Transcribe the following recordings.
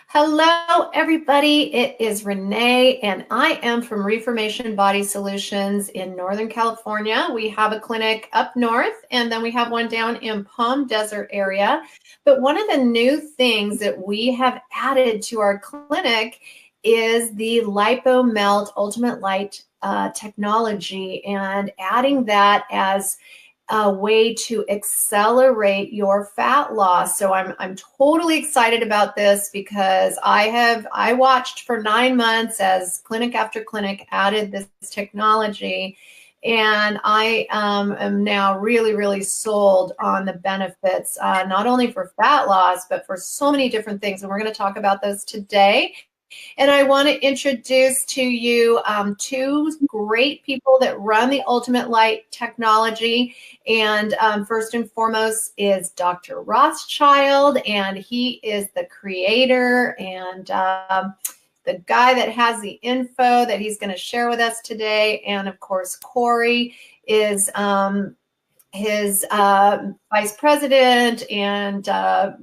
Hello, everybody. It is Renee, and I am from Reformation Body Solutions in Northern California. We have a clinic up north, and then we have one down in Palm Desert area. But one of the new things that we have added to our clinic is the Lipomelt Ultimate Light technology, and adding that as a way to accelerate your fat loss. So I'm totally excited about this because I watched for 9 months as clinic after clinic added this technology, and I am now really sold on the benefits, not only for fat loss, but for so many different things. And we're going to talk about those today. And I want to introduce to you two great people that run the Ultimate Light technology. And first and foremost is Dr. Rothschild, and he is the creator and the guy that has the info that he's going to share with us today. And of course, Corey is his vice president and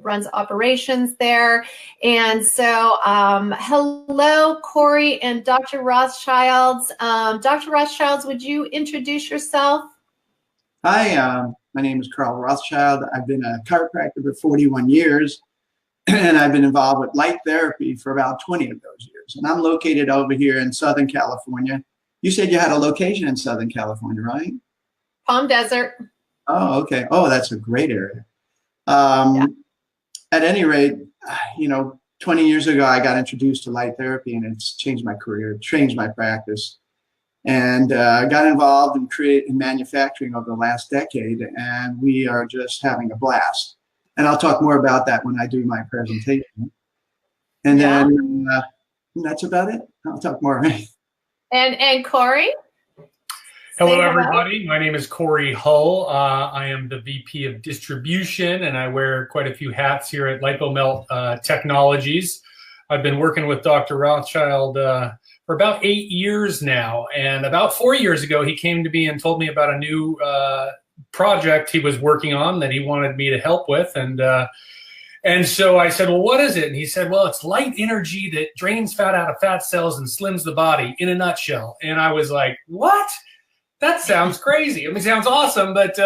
runs operations there. And so hello, Corey and Dr. Rothschilds. Dr. Rothschilds, would you introduce yourself? Hi, my name is Carl Rothschild. I've been a chiropractor for 41 years, and I've been involved with light therapy for about 20 of those years. And I'm located over here in Southern California. You said you had a location in Southern California, right? Palm Desert. Oh, okay. Oh, that's a great area. At any rate, 20 years ago, I got introduced to light therapy, and it's changed my career, changed my practice, and got involved in manufacturing over the last decade, and we are just having a blast. And I'll talk more about that when I do my presentation. And then that's about it. I'll talk more. And Corey? Hello, everybody. My name is Corey Hull. I am the VP of Distribution, and I wear quite a few hats here at Lipomelt Technologies. I've been working with Dr. Rothschild for about 8 years now, and about 4 years ago, he came to me and told me about a new project he was working on that he wanted me to help with, and so I said, well, what is it? And he said, well, it's light energy that drains fat out of fat cells and slims the body in a nutshell. And I was like, what? That sounds crazy. I mean, it sounds awesome, but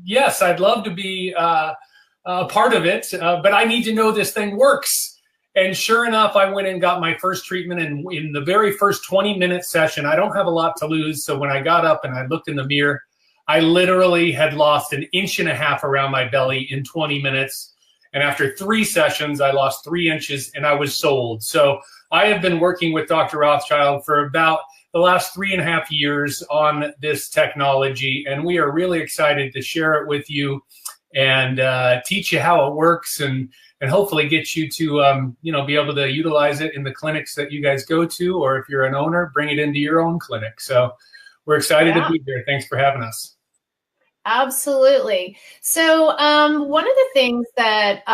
yes, I'd love to be a part of it, but I need to know this thing works. And sure enough, I went and got my first treatment, and in the very first 20-minute session, I don't have a lot to lose, so when I got up and I looked in the mirror, I literally had lost 1.5 inches around my belly in 20 minutes, and after 3 sessions, I lost 3 inches, and I was sold. So I have been working with Dr. Rothschild for about the last 3.5 years on this technology, and we are really excited to share it with you and teach you how it works, and hopefully get you to be able to utilize it in the clinics that you guys go to, or if you're an owner, bring it into your own clinic. So we're excited to be here. Thanks for having us. Absolutely. So one of the things that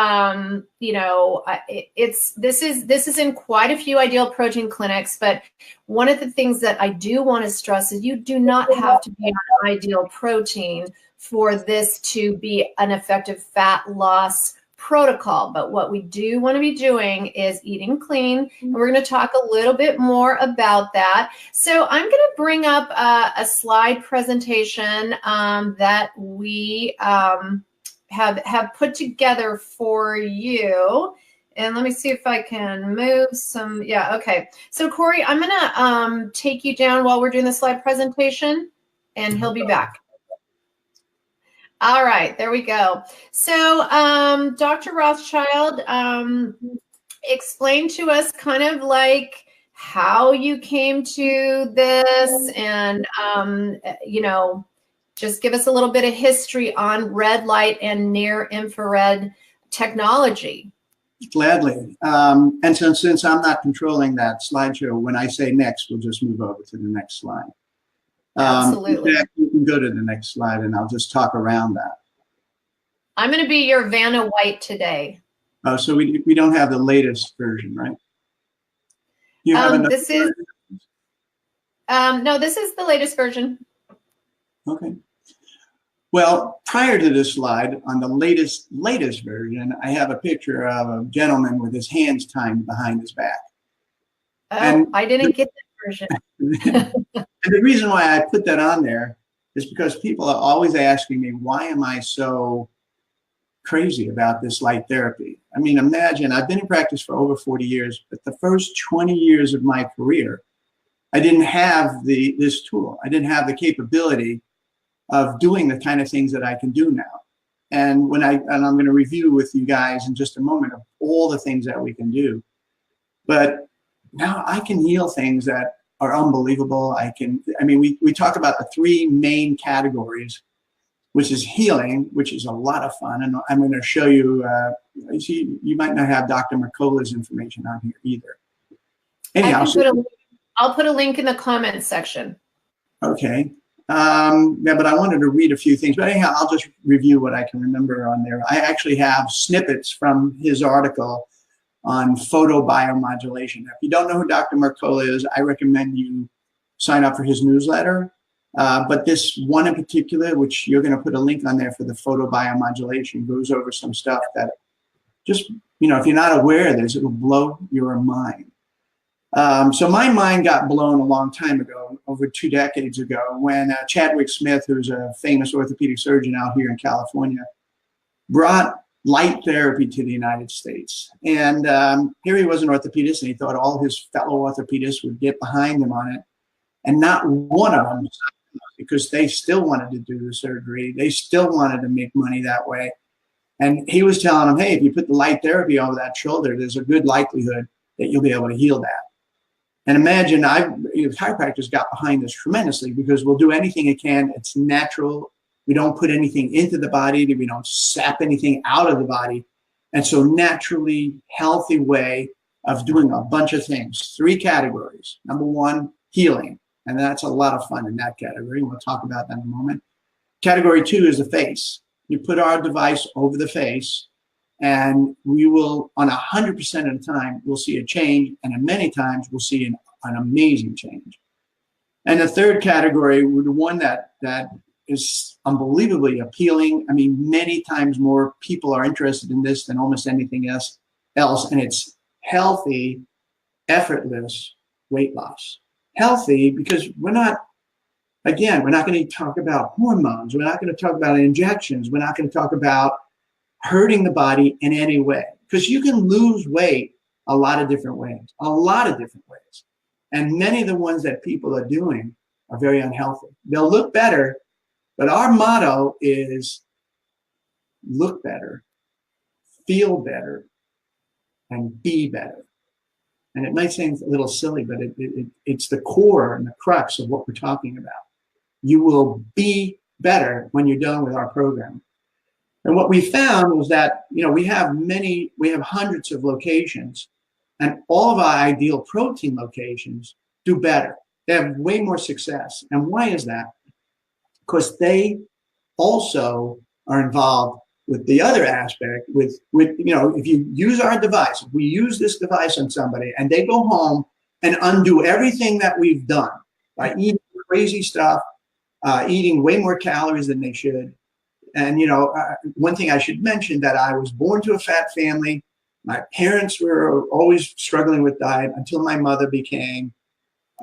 this is in quite a few Ideal Protein clinics, but one of the things that I do want to stress is you do not have to be on Ideal Protein for this to be an effective fat loss protocol. But what we do want to be doing is eating clean, and we're going to talk a little bit more about that. So I'm going to bring up a slide presentation that we have put together for you. And let me see if I can move some. Yeah, okay. So Corey, I'm going to take you down while we're doing the slide presentation, and he'll be back. All right, there we go. So Dr. Rothschild, explain to us kind of like how you came to this, and, just give us a little bit of history on red light and near infrared technology. Gladly. And since I'm not controlling that slideshow, when I say next, we'll just move over to the next slide. Absolutely. You can go to the next slide, and I'll just talk around that. I'm going to be your Vanna White today. Oh, so we don't have the latest version, right? You have this is no, this is the latest version. Okay. Well, prior to this slide, on the latest version, I have a picture of a gentleman with his hands tied behind his back. Oh, And I didn't get that version. and the reason why I put that on there is because people are always asking me, why am I so crazy about this light therapy? I mean, imagine, I've been in practice for over 40 years, but the first 20 years of my career, I didn't have this tool. I didn't have the capability of doing the kind of things that I can do now. And I'm going to review with you guys in just a moment of all the things that we can do. But now I can heal things that are unbelievable. We talk about the three main categories, which is healing, which is a lot of fun. And I'm going to show you, you might not have Dr. Mercola's information on here either. Anyhow, I'll put a link in the comments section. Okay. Yeah, but I wanted to read a few things. But anyhow, I'll just review what I can remember on there. I actually have snippets from his article on photobiomodulation. If you don't know who Dr. Mercola is, I recommend you sign up for his newsletter. But this one in particular, which you're going to put a link on there for the photobiomodulation, goes over some stuff that just, if you're not aware of this, it'll blow your mind. So my mind got blown a long time ago, over 2 decades ago, when Chadwick Smith, who's a famous orthopedic surgeon out here in California, brought light therapy to the United States. And here he was an orthopedist, and he thought all his fellow orthopedists would get behind him on it. And not one of them, because they still wanted to do the surgery. They still wanted to make money that way. And he was telling them, hey, if you put the light therapy over that shoulder, there's a good likelihood that you'll be able to heal that. And imagine, chiropractors got behind this tremendously, because we'll do anything it can. It's natural. We don't put anything into the body. We don't sap anything out of the body. And so naturally healthy way of doing a bunch of things. 3 categories. Number 1, healing. And that's a lot of fun in that category. We'll talk about that in a moment. Category 2 is the face. You put our device over the face, and we will, on 100% of the time, we'll see a change. And many times we'll see an amazing change. And the 3rd category, the one that is unbelievably appealing. I mean, many times more people are interested in this than almost anything else. And it's healthy, effortless weight loss. Healthy because we're not going to talk about hormones. We're not going to talk about injections. We're not going to talk about hurting the body in any way, because you can lose weight a lot of different ways. And many of the ones that people are doing are very unhealthy. They'll look better, but our motto is look better, feel better, and be better. And it might seem a little silly, but it's the core and the crux of what we're talking about. You will be better when you're done with our program. And what we found was that, we have hundreds of locations, and all of our ideal protein locations do better. They have way more success. And why is that? Because they also are involved with the other aspect with if you use our device, if we use this device on somebody and they go home and undo everything that we've done by eating crazy stuff, eating way more calories than they should. And, one thing I should mention, that I was born to a fat family. My parents were always struggling with diet until my mother became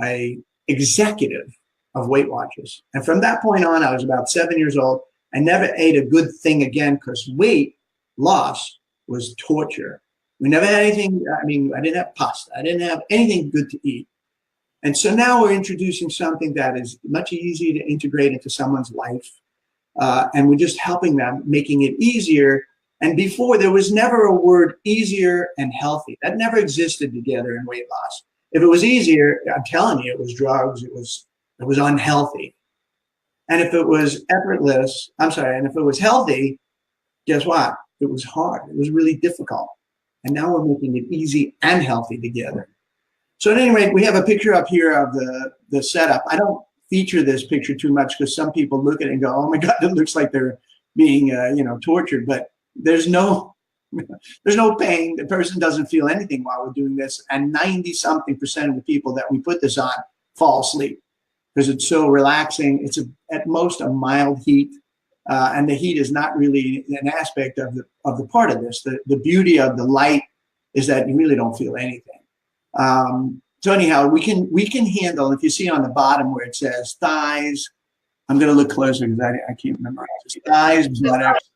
a executive of Weight Watchers. And from that point on, I was about 7 years old. I never ate a good thing again, because weight loss was torture. We never had anything. I didn't have pasta. I didn't have anything good to eat. And so now we're introducing something that is much easier to integrate into someone's life. And we're just helping them, making it easier. And before, there was never a word easier and healthy. That never existed together in weight loss. If it was easier, I'm telling you, it was drugs. It was unhealthy. And if it was and if it was healthy, guess what? It was hard. It was really difficult. And now we're making it easy and healthy together. So at any rate, we have a picture up here of the setup. I don't feature this picture too much, because some people look at it and go, oh my God, it looks like they're being tortured. But there's no pain. The person doesn't feel anything while we're doing this. And 90-something% of the people that we put this on fall asleep, because it's so relaxing. It's at most a mild heat. and the heat is not really an aspect of the part of this. The beauty of the light is that you really don't feel anything. So anyhow, we can handle, if you see on the bottom where it says thighs, I'm going to look closer because I can't remember. Thighs, buttocks.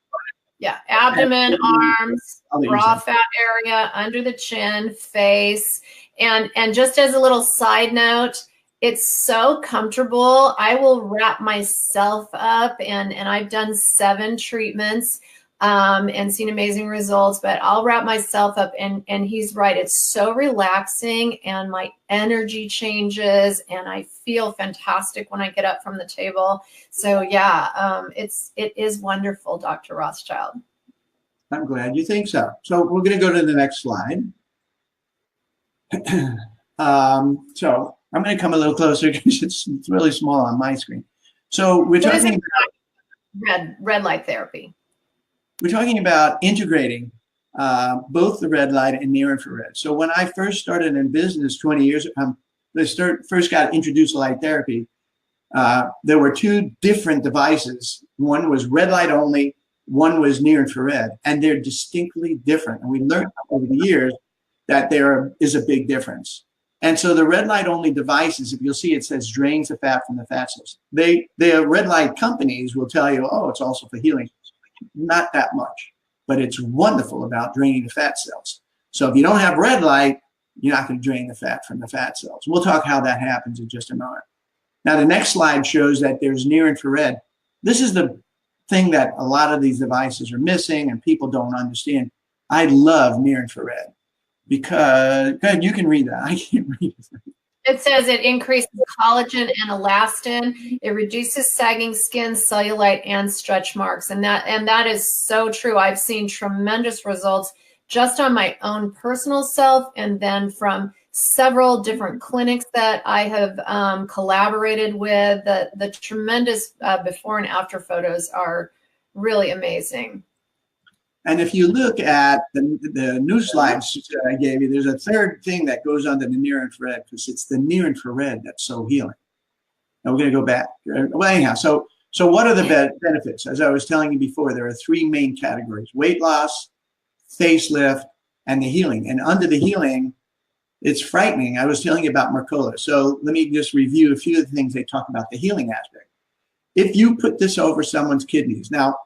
Yeah, abdomen, arms, raw fat area, under the chin, face. And just as a little side note, it's so comfortable. I will wrap myself up, and I've done 7 treatments and seen amazing results, but I'll wrap myself up, and he's right. It's so relaxing, and my energy changes, and I feel fantastic when I get up from the table. So yeah, it is wonderful, Dr. Rothschild. I'm glad you think so. So we're going to go to the next slide. So I'm going to come a little closer because it's really small on my screen. So we're talking about red light therapy. We're talking about integrating both the red light and near infrared. So when I first started in business 20 years ago, first got introduced to light therapy, there were 2 different devices. One was red light only, one was near infrared, and they're distinctly different. And we learned over the years that there is a big difference. And so the red light only devices, if you'll see, it says drains the fat from the fat cells. The red light companies will tell you, oh, it's also for healing. Not that much, but it's wonderful about draining the fat cells. So if you don't have red light, you're not going to drain the fat from the fat cells. We'll talk how that happens in just a moment. Now, the next slide shows that there's near infrared. This is the thing that a lot of these devices are missing and people don't understand. I love near infrared because, go ahead, you can read that. I can't read it. It says it increases collagen and elastin. It reduces sagging skin, cellulite, and stretch marks. And that is so true. I've seen tremendous results just on my own personal self, and then from several different clinics that I have collaborated with. The tremendous before and after photos are really amazing. And if you look at the new slides that I gave you, there's a third thing that goes under the near infrared, because it's the near infrared that's so healing. Now we're going to go back. Well, anyhow, so what are the benefits? As I was telling you before, there are 3 main categories: weight loss, facelift, and the healing. And under the healing, it's frightening. I was telling you about Mercola. So let me just review a few of the things they talk about the healing aspect. If you put this over someone's kidneys, now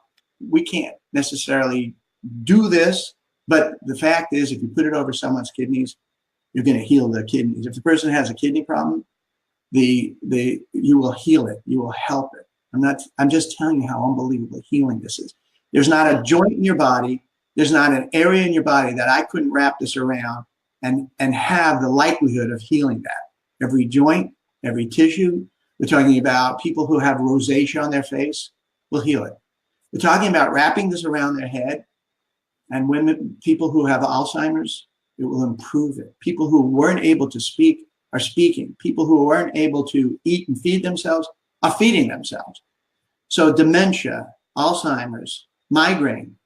we can't necessarily do this, but the fact is, if you put it over someone's kidneys, you're going to heal their kidneys. If the person has a kidney problem, you will heal it. You will help it. I'm just telling you how unbelievable healing this is. There's not a joint in your body. There's not an area in your body that I couldn't wrap this around and have the likelihood of healing that. Every joint, every tissue. We're talking about people who have rosacea on their face, will heal it. We're talking about wrapping this around their head. And people who have Alzheimer's, it will improve it. People who weren't able to speak are speaking. People who weren't able to eat and feed themselves are feeding themselves. So dementia, Alzheimer's, migraine,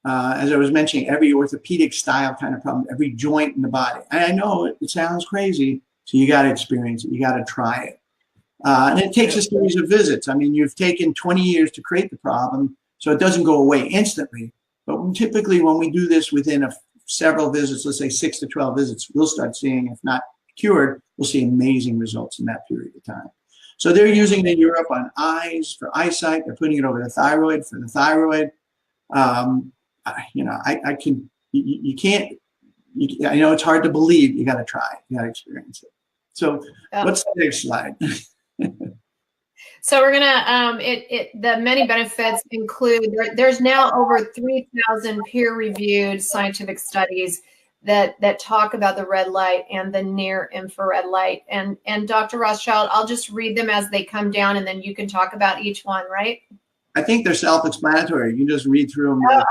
as I was mentioning, every orthopedic style kind of problem, every joint in the body. And I know it sounds crazy, so you got to experience it. You got to try it. And it takes a series of visits. I mean, you've taken 20 years to create the problem, so it doesn't go away instantly. But typically when we do this within several visits, let's say 6 to 12 visits, we'll start seeing, if not cured, we'll see amazing results in that period of time. So they're using it in Europe on eyes for eyesight. They're putting it over the thyroid for the thyroid. You know, I know it's hard to believe. You got to try it. You got to experience it. So what's the next slide? So we're gonna the many benefits include there's now over 3,000 peer-reviewed scientific studies that talk about the red light and the near infrared light. And Dr. Rothschild, I'll just read them as they come down, and then you can talk about each one, right? I think they're self-explanatory. You just read through them. Okay.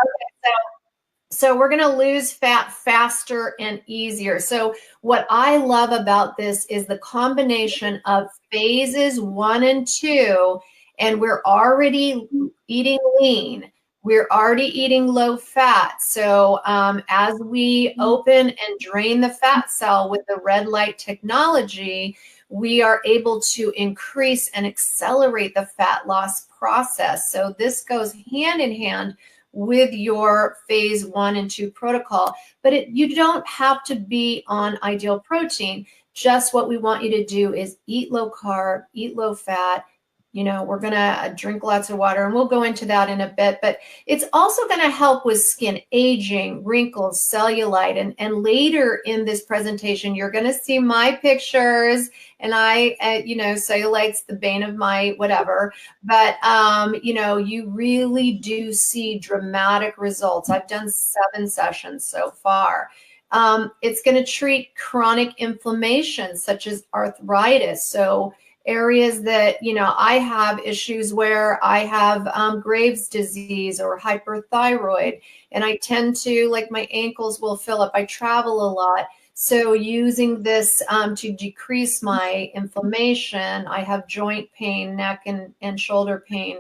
So we're going to lose fat faster and easier. So what I love about this is the combination of phases 1 and 2, and we're already eating lean. We're already eating low fat. So as we open and drain the fat cell with the red light technology, we are able to increase and accelerate the fat loss process. So this goes hand in hand with your phase 1 and 2 protocol, but you don't have to be on ideal protein. Just what we want you to do is eat low carb, eat low fat. You know, we're going to drink lots of water, and we'll go into that in a bit, but it's also going to help with skin aging, wrinkles, cellulite, and later in this presentation, you're going to see my pictures, and you know, cellulite's the bane of my whatever, but, you know, you really do see dramatic results. I've done 7 sessions so far. It's going to treat chronic inflammation such as arthritis. So areas that, you know, I have issues where I have Graves' disease or hyperthyroid, and I tend to, like, my ankles will fill up. I travel a lot. So using this to decrease my inflammation, I have joint pain, neck and shoulder pain,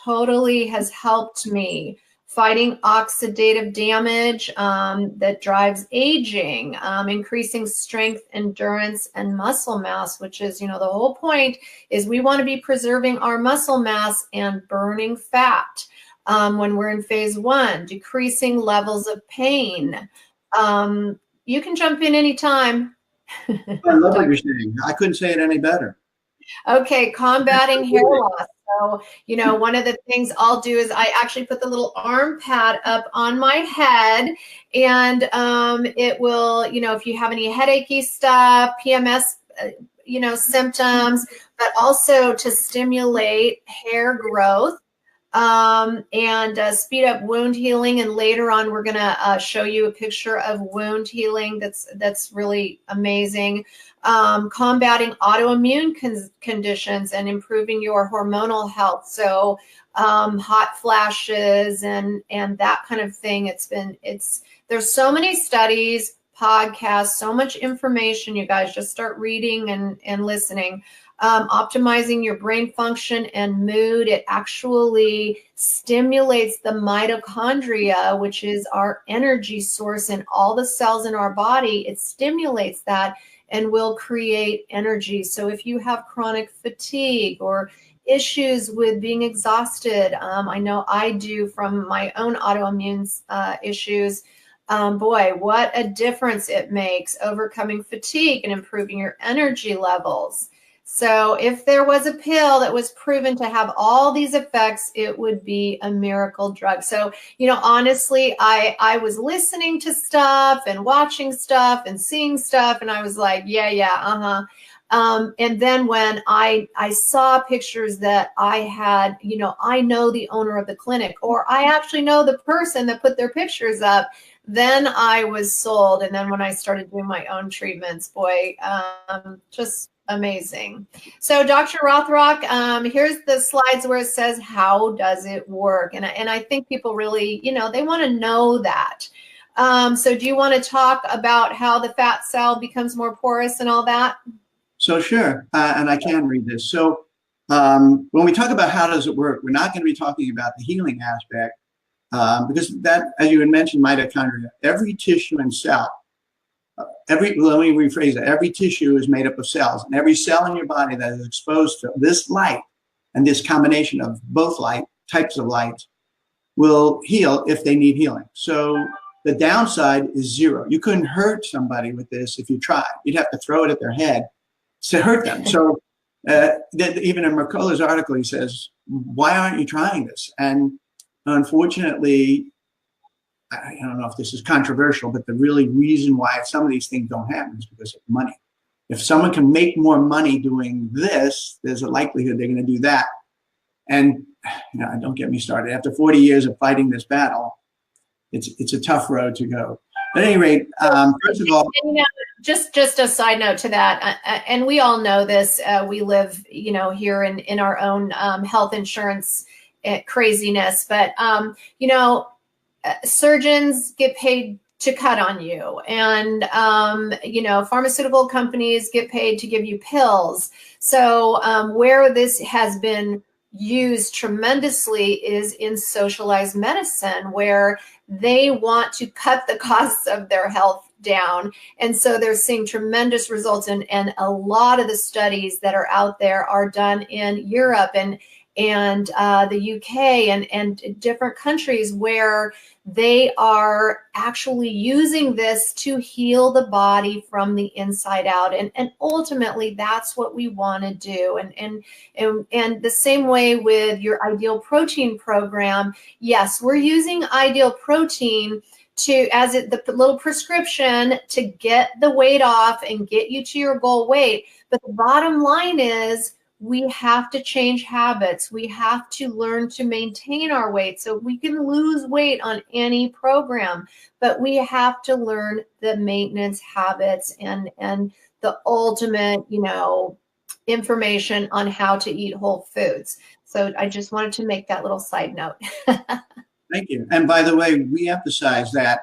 totally has helped me. Fighting oxidative damage that drives aging, increasing strength, endurance, and muscle mass, which is, you know, the whole point is we want to be preserving our muscle mass and burning fat when we're in phase 1, decreasing levels of pain. You can jump in anytime. I love what you're saying. I couldn't say it any better. Okay, combating hair loss. So, you know, one of the things I'll do is I actually put the little arm pad up on my head, and it will, you know, if you have any headachy stuff, PMS, you know, symptoms, but also to stimulate hair growth and speed up wound healing. And later on, we're going to show you a picture of wound healing that's really amazing. Combating autoimmune conditions and improving your hormonal health. So hot flashes and that kind of thing. There's so many studies, podcasts, so much information. You guys just start reading and listening. Optimizing your brain function and mood. It actually stimulates the mitochondria, which is our energy source in all the cells in our body. It stimulates that and will create energy. So if you have chronic fatigue or issues with being exhausted, I know I do from my own autoimmune issues, boy, what a difference it makes overcoming fatigue and improving your energy levels. So if there was a pill that was proven to have all these effects, it would be a miracle drug. So, you know, honestly, I was listening to stuff and watching stuff and seeing stuff, and I was like, yeah, and then when I saw pictures that I had, you know, I know the owner of the clinic, or I actually know the person that put their pictures up, then I was sold. And then when I started doing my own treatments, boy, just amazing. So Dr. Rothrock, here's the slides where it says, how does it work? And I think people really, you know, they want to know that. So do you want to talk about how the fat cell becomes more porous and all that? So sure, and I can read this. So when we talk about how does it work, we're not going to be talking about the healing aspect because that, as you had mentioned, mitochondria, every tissue and cell, let me rephrase that. Every tissue is made up of cells, and every cell in your body that is exposed to this light and this combination of both types of light will heal if they need healing. So the downside is 0. You couldn't hurt somebody with this if you tried. You'd have to throw it at their head to hurt them. So even in Mercola's article, he says, why aren't you trying this? And unfortunately, I don't know if this is controversial, but the really reason why some of these things don't happen is because of money. If someone can make more money doing this, there's a likelihood they're going to do that. And you know, don't get me started. After 40 years of fighting this battle, it's a tough road to go. At any rate, first of all, you know, just a side note to that, and we all know this. We live, you know, here in our own health insurance craziness, but you know, surgeons get paid to cut on you, and you know, pharmaceutical companies get paid to give you pills. So where this has been used tremendously is in socialized medicine, where they want to cut the costs of their health down. And so they're seeing tremendous results, and a lot of the studies that are out there are done in Europe and the UK and different countries where they are actually using this to heal the body from the inside out. And ultimately, that's what we want to do. And the same way with your Ideal Protein program, yes, we're using Ideal Protein as the little prescription to get the weight off and get you to your goal weight. But the bottom line is, we have to change habits. We have to learn to maintain our weight. So we can lose weight on any program, but we have to learn the maintenance habits and the ultimate, information on how to eat whole foods. So I just wanted to make that little side note. Thank you. And by the way, we emphasize that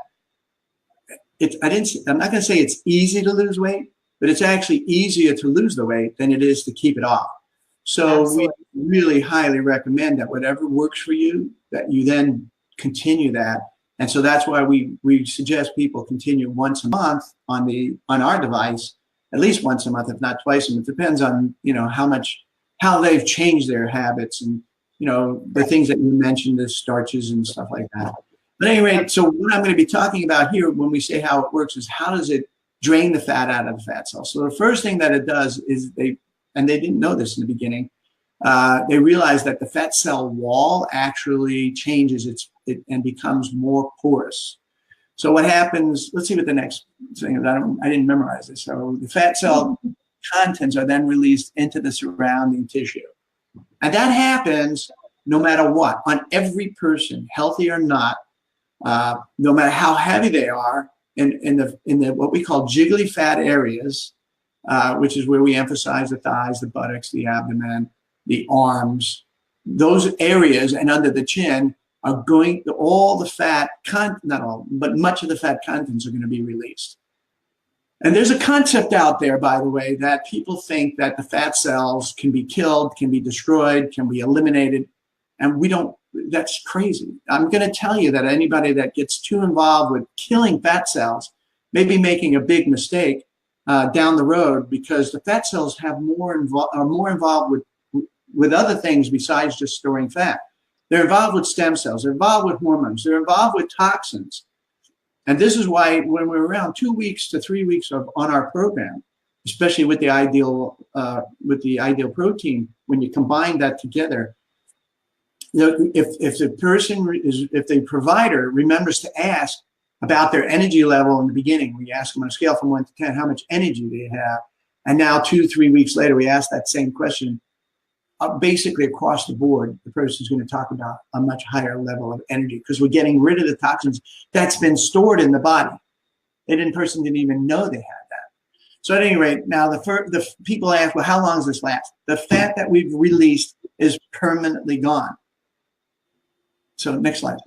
I'm not going to say it's easy to lose weight, but it's actually easier to lose the weight than it is to keep it off. So Absolutely. We really highly recommend that whatever works for you, that you then continue that. And so that's why we suggest people continue once a month on our device, at least once a month, if not twice a month. It depends on, how they've changed their habits and, the things that you mentioned, the starches and stuff like that. But anyway, so what I'm going to be talking about here when we say how it works is how does it drain the fat out of the fat cells. So the first thing that it does is they didn't know this in the beginning, they realized that the fat cell wall actually changes and becomes more porous. So what happens, let's see what the next thing is. I didn't memorize this. So the fat cell contents are then released into the surrounding tissue. And that happens no matter what, on every person, healthy or not, no matter how heavy they are, in the what we call jiggly fat areas, which is where we emphasize the thighs, the buttocks, the abdomen, the arms, those areas, and under the chin are all the fat, not all, but much of the fat contents are going to be released. And there's a concept out there, by the way, that people think that the fat cells can be killed, can be destroyed, can be eliminated. And that's crazy. I'm going to tell you that anybody that gets too involved with killing fat cells may be making a big mistake down the road, because the fat cells are more involved with other things besides just storing fat. They're involved with stem cells. They're involved with hormones. They're involved with toxins. And this is why when we're around 2 weeks to 3 weeks on our program, especially with the Ideal Protein, when you combine that together, if the provider remembers to ask about their energy level in the beginning, we ask them on a scale from 1 to 10, how much energy do they have? And now 2-3 weeks later, we ask that same question. Basically across the board, the person's going to talk about a much higher level of energy because we're getting rid of the toxins that's been stored in the body. The person didn't even know they had that. So at any rate, now the people ask, well, how long does this last? The fat that we've released is permanently gone. So next slide.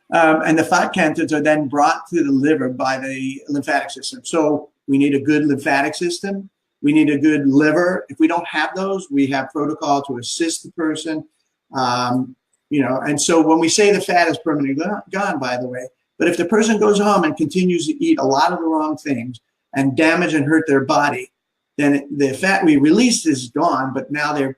And the fat contents are then brought to the liver by the lymphatic system. So we need a good lymphatic system. We need a good liver. If we don't have those, we have protocol to assist the person. And so when we say the fat is permanently gone, by the way, but if the person goes home and continues to eat a lot of the wrong things and damage and hurt their body, then the fat we released is gone, but now they're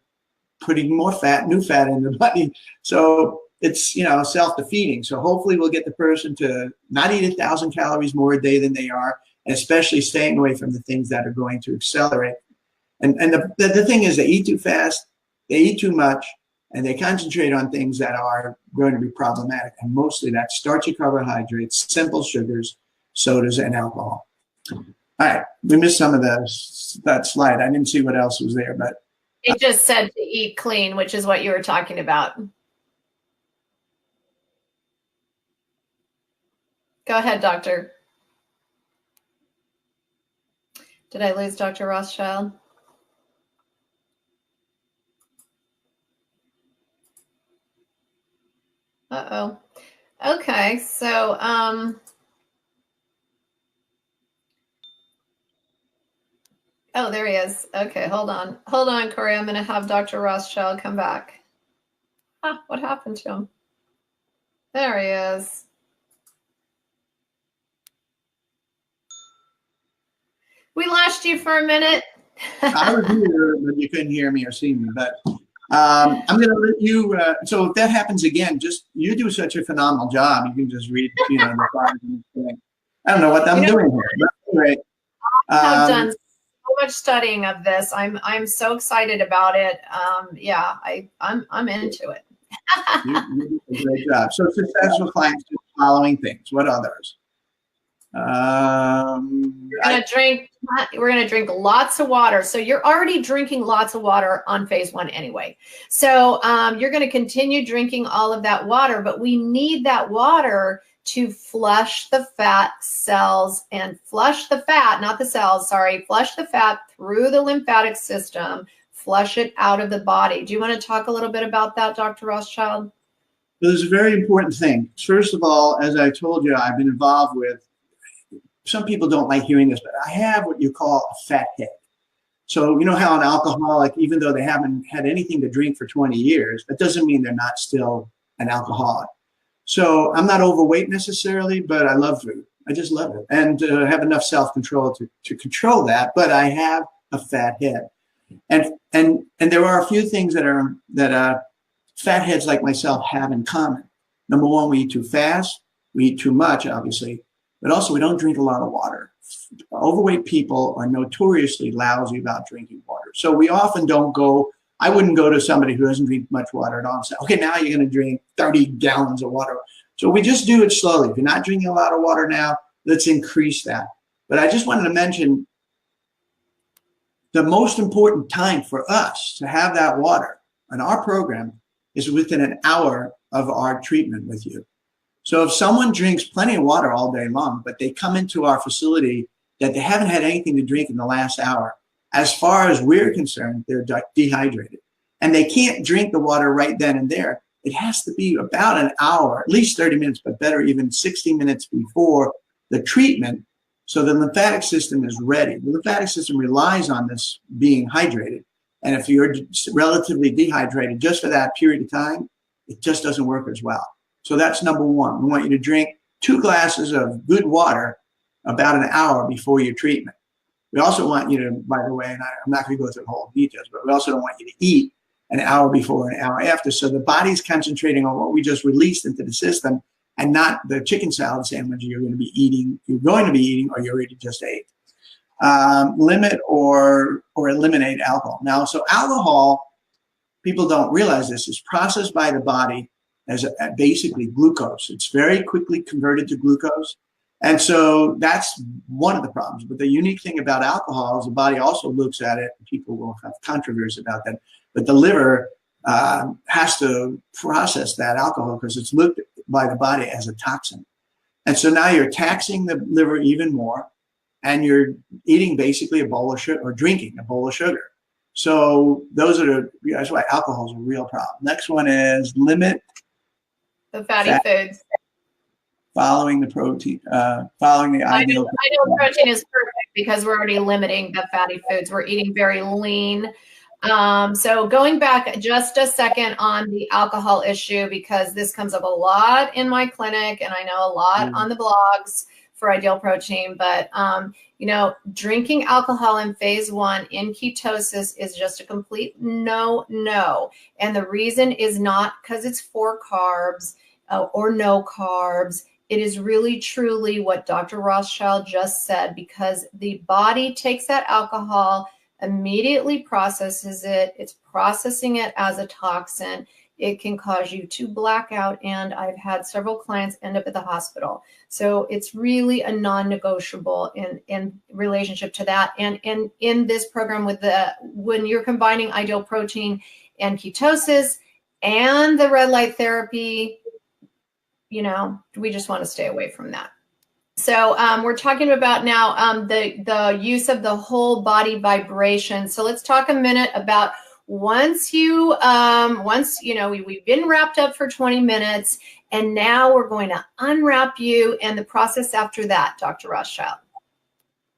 putting more fat, new fat in the body. So it's, self-defeating. So hopefully we'll get the person to not eat 1,000 calories more a day than they are, especially staying away from the things that are going to accelerate. And the thing is, they eat too fast, they eat too much, and they concentrate on things that are going to be problematic. And mostly that's starchy carbohydrates, simple sugars, sodas, and alcohol. All right, we missed some of that slide. I didn't see what else was there, but it just said to eat clean, which is what you were talking about. Go ahead, doctor. Did I lose Dr. Rothschild? Uh-oh. Okay, so oh, there he is. Okay, hold on, Corey. I'm going to have Dr. Rothschild come back. What happened to him? There he is. We lost you for a minute. I was here, but you couldn't hear me or see me. But I'm going to let you. So if that happens again, just you do such a phenomenal job. You can just read, the slides and everything. I don't know what I'm doing here. But anyway, I've done so much studying of this. I'm so excited about it. Yeah, I'm into it. you do a great job. So successful clients do the following things. What others? We're gonna drink lots of water. So you're already drinking lots of water on phase 1 anyway. So you're gonna continue drinking all of that water, but we need that water to flush the fat cells and flush the fat, not the cells, sorry, flush the fat through the lymphatic system, flush it out of the body. Do you want to talk a little bit about that, Dr. Rothschild? There's a very important thing. First of all, as I told you, I've been involved with, some people don't like hearing this, but I have what you call a fat head. So you know how an alcoholic, even though they haven't had anything to drink for 20 years, that doesn't mean they're not still an alcoholic. So I'm not overweight necessarily, but I love food. I just love it, and have enough self-control to control that. But I have a fat head, and there are a few things that fat heads like myself have in common. Number one, we eat too fast, we eat too much, obviously, but also we don't drink a lot of water. Overweight people are notoriously lousy about drinking water. So we often don't go, I wouldn't go to somebody who doesn't drink much water at all and say, okay, now you're going to drink 30 gallons of water. So we just do it slowly. If you're not drinking a lot of water now, let's increase that. But I just wanted to mention the most important time for us to have that water in our program is within an hour of our treatment with you. So if someone drinks plenty of water all day long, but they come into our facility that they haven't had anything to drink in the last hour, as far as we're concerned, they're dehydrated. And they can't drink the water right then and there. It has to be about an hour, at least 30 minutes, but better even 60 minutes before the treatment, so the lymphatic system is ready. The lymphatic system relies on this being hydrated. And if you're relatively dehydrated just for that period of time, it just doesn't work as well. So that's number one. We want you to drink 2 glasses of good water about an hour before your treatment. We also want you to, by the way, and I'm not going to go through the whole details, but we also don't want you to eat an hour before, an hour after. So the body's concentrating on what we just released into the system and not the chicken salad sandwich you're going to be eating, or you already just ate. Limit or eliminate alcohol. Now, so alcohol, people don't realize this, is processed by the body as basically glucose. It's very quickly converted to glucose. And so that's one of the problems. But the unique thing about alcohol is the body also looks at it, and people will have controversy about that, but the liver has to process that alcohol because it's looked at by the body as a toxin. And so now you're taxing the liver even more, and you're eating basically a bowl of sugar, or drinking a bowl of sugar. So that's why alcohol is a real problem. Next one is limit the fatty foods. Following the protein, following the ideal protein is perfect because we're already limiting the fatty foods. We're eating very lean. So going back just a second on the alcohol issue, because this comes up a lot in my clinic, and I know a lot on the blogs for Ideal Protein, but drinking alcohol in phase 1 in ketosis is just a complete no. And the reason is not because it's 4 carbs or no carbs. It is really, truly what Dr. Rothschild just said, because the body takes that alcohol, immediately processes it. It's processing it as a toxin. It can cause you to black out, and I've had several clients end up at the hospital. So it's really a non-negotiable in relationship to that. And in this program, when you're combining Ideal Protein and ketosis and the red light therapy, we just want to stay away from that. So we're talking about now the use of the whole body vibration. So let's talk a minute about once we've been wrapped up for 20 minutes, and now we're going to unwrap you, and the process after that, Dr. Rothschild.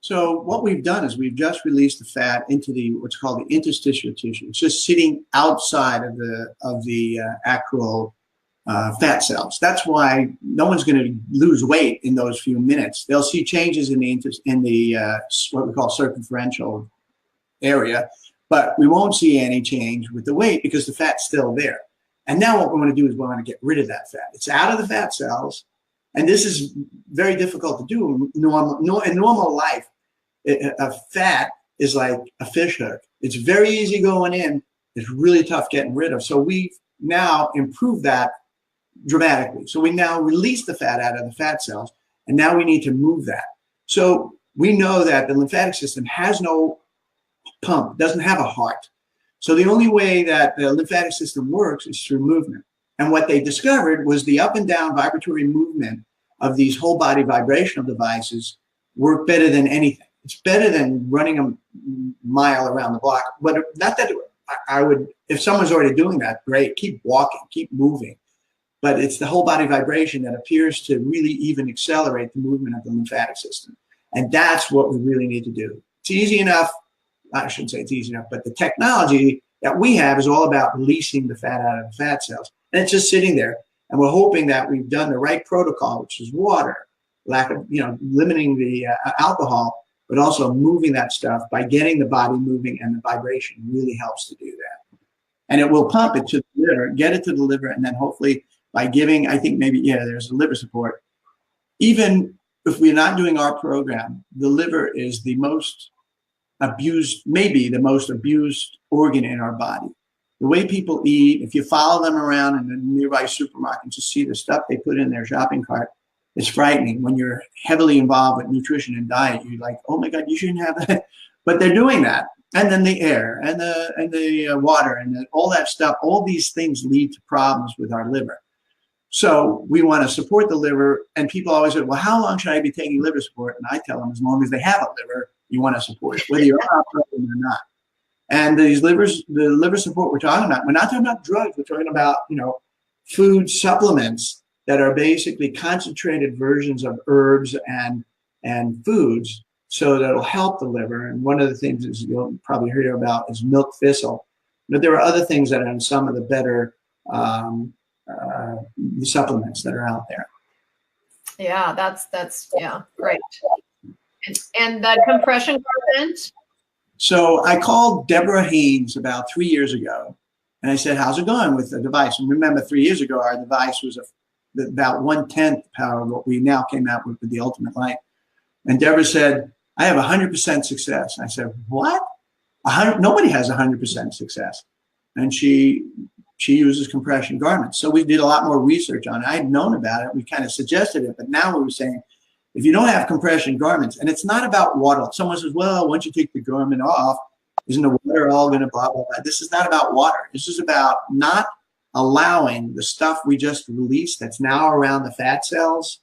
So what we've done is we've just released the fat into what's called the interstitial tissue. It's just sitting outside of the actual fat cells. That's why no one's going to lose weight in those few minutes. They'll see changes in the what we call circumferential area, but we won't see any change with the weight because the fat's still there. And now what we want to do is we want to get rid of that fat. It's out of the fat cells, and this is very difficult to do in normal life. A fat is like a fish hook. It's very easy going in. It's really tough getting rid of. So we've now improved that dramatically. So we now release the fat out of the fat cells, and now we need to move that. So we know that the lymphatic system has no pump, doesn't have a heart. So the only way that the lymphatic system works is through movement. And what they discovered was the up and down vibratory movement of these whole body vibrational devices work better than anything. It's better than running a mile around the block. But not that I would, if someone's already doing that, great, keep walking, keep moving. But it's the whole body vibration that appears to really even accelerate the movement of the lymphatic system. And that's what we really need to do. It's easy enough. I shouldn't say it's easy enough, but the technology that we have is all about releasing the fat out of the fat cells. And it's just sitting there. And we're hoping that we've done the right protocol, which is water, lack of, limiting the alcohol, but also moving that stuff by getting the body moving, and the vibration really helps to do that. And it will pump it to the liver, get it to the liver, and then hopefully by giving, I think maybe, there's a liver support. Even if we're not doing our program, the liver is the most abused, maybe the most abused organ in our body. The way people eat, if you follow them around in the nearby supermarket and just see the stuff they put in their shopping cart, it's frightening. When you're heavily involved with nutrition and diet, you're like, oh my God, you shouldn't have that. But they're doing that. And then the air and the water and all that stuff, all these things lead to problems with our liver. So we want to support the liver. And people always say, well, how long should I be taking liver support? And I tell them, as long as they have a liver, you want to support it, whether you're on a program or not. And the liver support we're talking about, we're not talking about drugs. We're talking about, food supplements that are basically concentrated versions of herbs and foods, so that'll help the liver. And one of the things is you'll probably hear about is milk thistle. But there are other things that are in some of the better supplements that are out there. Yeah, that's great. And the compression garment. So I called Deborah Haynes about 3 years ago, and I said, how's it going with the device? And remember, 3 years ago, our device was about 1/10 power of what we now came out with the Ultimate Light. And Deborah said, I have 100% success. I said, what? Nobody has 100% success. And she uses compression garments. So we did a lot more research on it. I had known about it. We kind of suggested it, but now we were saying, if you don't have compression garments, and it's not about water. Someone says, well, once you take the garment off, isn't the water all going to blah, blah, blah? This is not about water. This is about not allowing the stuff we just released that's now around the fat cells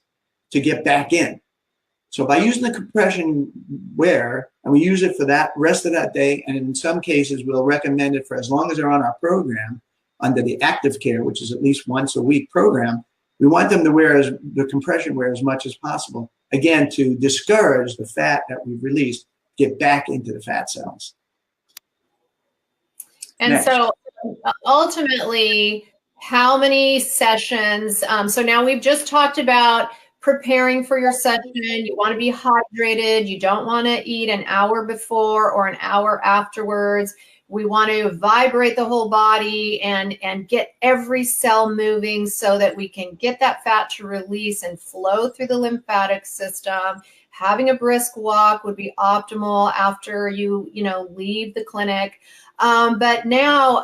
to get back in. So by using the compression wear, and we use it for that rest of that day, and in some cases, we'll recommend it for as long as they're on our program under the active care, which is at least once a week program. We want them to wear the compression wear as much as possible, again, to discourage the fat that we've released get back into the fat cells. And next. So ultimately, how many sessions? So now we've just talked about preparing for your session. You want to be hydrated. You don't want to eat an hour before or an hour afterwards. We want to vibrate the whole body and get every cell moving so that we can get that fat to release and flow through the lymphatic system. Having a brisk walk would be optimal after you leave the clinic. But now,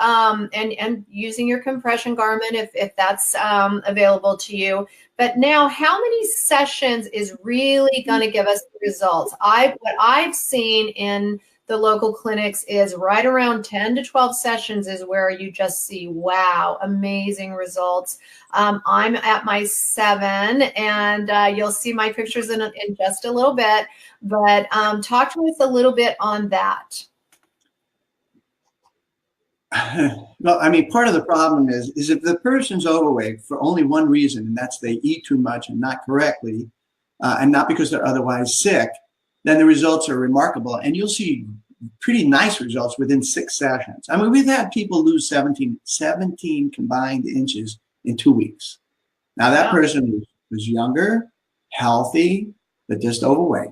and using your compression garment if that's available to you. But now, how many sessions is really going to give us the results? What I've seen in the local clinics is right around 10 to 12 sessions is where you just see, wow, amazing results. I'm at my 7, and you'll see my pictures in just a little bit. But talk to us a little bit on that. Well, I mean, part of the problem is if the person's overweight for only one reason, and that's they eat too much and not correctly, and not because they're otherwise sick, then the results are remarkable. And you'll see pretty nice results within 6 sessions. I mean, we've had people lose 17 combined inches in 2 weeks. Now that Wow. person was younger, healthy, but just overweight.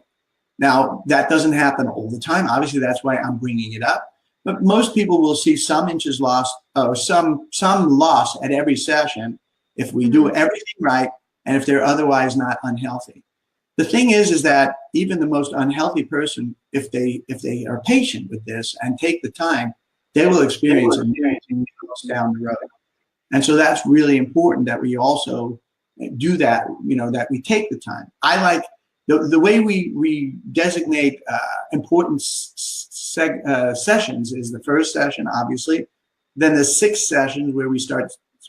Now that doesn't happen all the time. Obviously, that's why I'm bringing it up. But most people will see some inches lost or some loss at every session if we do everything right and if they're otherwise not unhealthy. The thing is that even the most unhealthy person, if they are patient with this and take the time, they will experience amazing results down the road. And so that's really important that we also do that, that we take the time. I like the way we designate important sessions is the first session, obviously. Then the 6 sessions where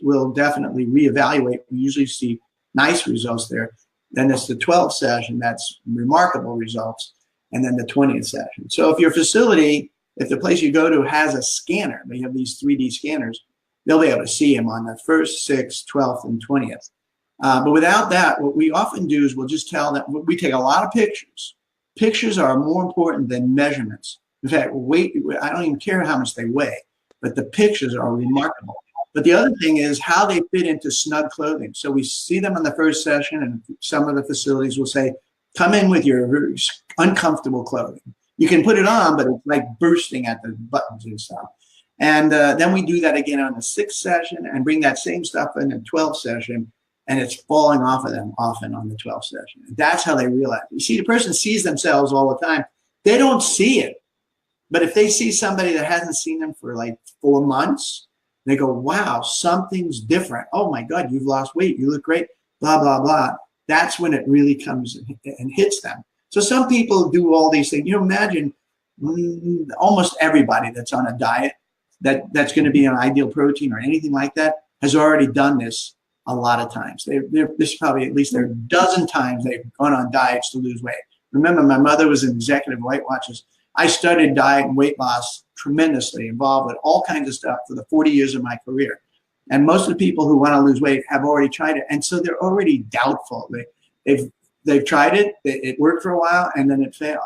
we'll definitely reevaluate. We usually see nice results there. Then there's the 12th session, that's remarkable results. And then the 20th session. So if your facility, if the place you go to has a scanner, they have these 3D scanners, they'll be able to see them on the 1st, 6th, 12th, and 20th. But without that, what we often do is we'll just tell them, we take a lot of pictures. Pictures are more important than measurements. In fact, weight, I don't even care how much they weigh, but the pictures are remarkable. But the other thing is how they fit into snug clothing. So we see them on the first session, and some of the facilities will say, come in with your uncomfortable clothing. You can put it on, but it's like bursting at the buttons and stuff. And then we do that again on the 6th session and bring that same stuff in the 12th session, and it's falling off of them often on the 12th session. And that's how they realize. You see, the person sees themselves all the time. They don't see it. But if they see somebody that hasn't seen them for like 4 months, they go, wow, something's different. Oh my God, you've lost weight. You look great, blah, blah, blah. That's when it really comes and hits them. So some people do all these things. Imagine almost everybody that's on a diet that's going to be on ideal protein or anything like that has already done this a lot of times. This is probably at least there are a dozen times they've gone on diets to lose weight. Remember, my mother was an executive of Weight Watchers. I studied diet and weight loss tremendously, involved with all kinds of stuff for the 40 years of my career. And most of the people who want to lose weight have already tried it. And so they're already doubtful. They've tried it, it worked for a while, and then it failed.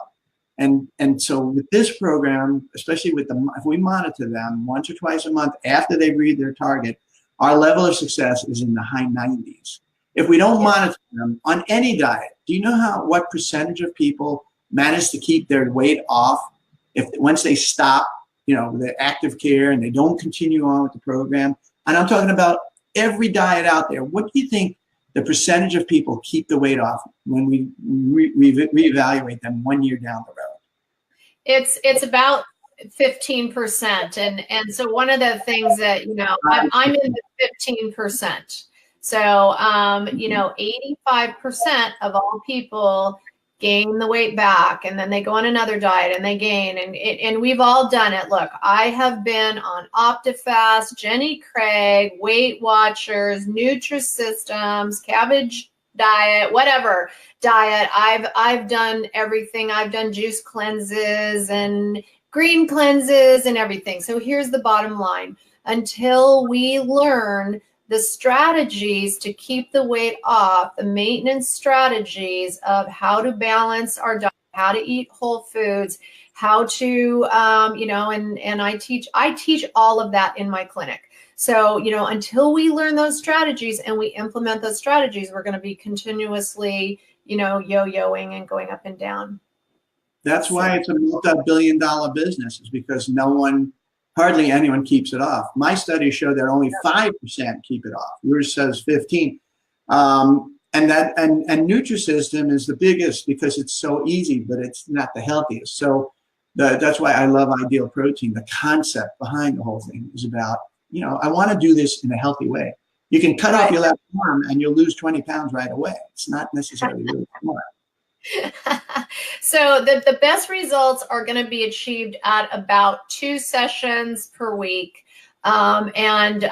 And so with this program, especially if we monitor them once or twice a month after they read their target, our level of success is in the high 90s. If we don't monitor them on any diet, do you know what percentage of people manage to keep their weight off once they stop, the active care and they don't continue on with the program? And I'm talking about every diet out there. What do you think the percentage of people keep the weight off when we reevaluate them 1 year down the road? It's about 15%. And so one of the things that, I'm in the 15%. So, 85% of all people gain the weight back, and then they go on another diet and they gain, and we've all done it. Look, I have been on OptiFast, Jenny Craig, Weight Watchers, Nutrisystems, Cabbage Diet, whatever diet. I've done everything. I've done juice cleanses and green cleanses and everything. So here's the bottom line. Until we learn the strategies to keep the weight off, the maintenance strategies of how to balance our diet, how to eat whole foods, how to, and I teach all of that in my clinic. So, until we learn those strategies and we implement those strategies, we're going to be continuously, yo-yoing and going up and down. That's why it's a multi-billion-dollar business, is because hardly anyone keeps it off. My studies show that only 5% keep it off. Yours says 15. And Nutrisystem is the biggest because it's so easy, but it's not the healthiest. So that's why I love Ideal Protein. The concept behind the whole thing is about, I want to do this in a healthy way. You can cut off your left arm and you'll lose 20 pounds right away. It's not necessarily really smart. So the best results are going to be achieved at about 2 sessions per week, leaving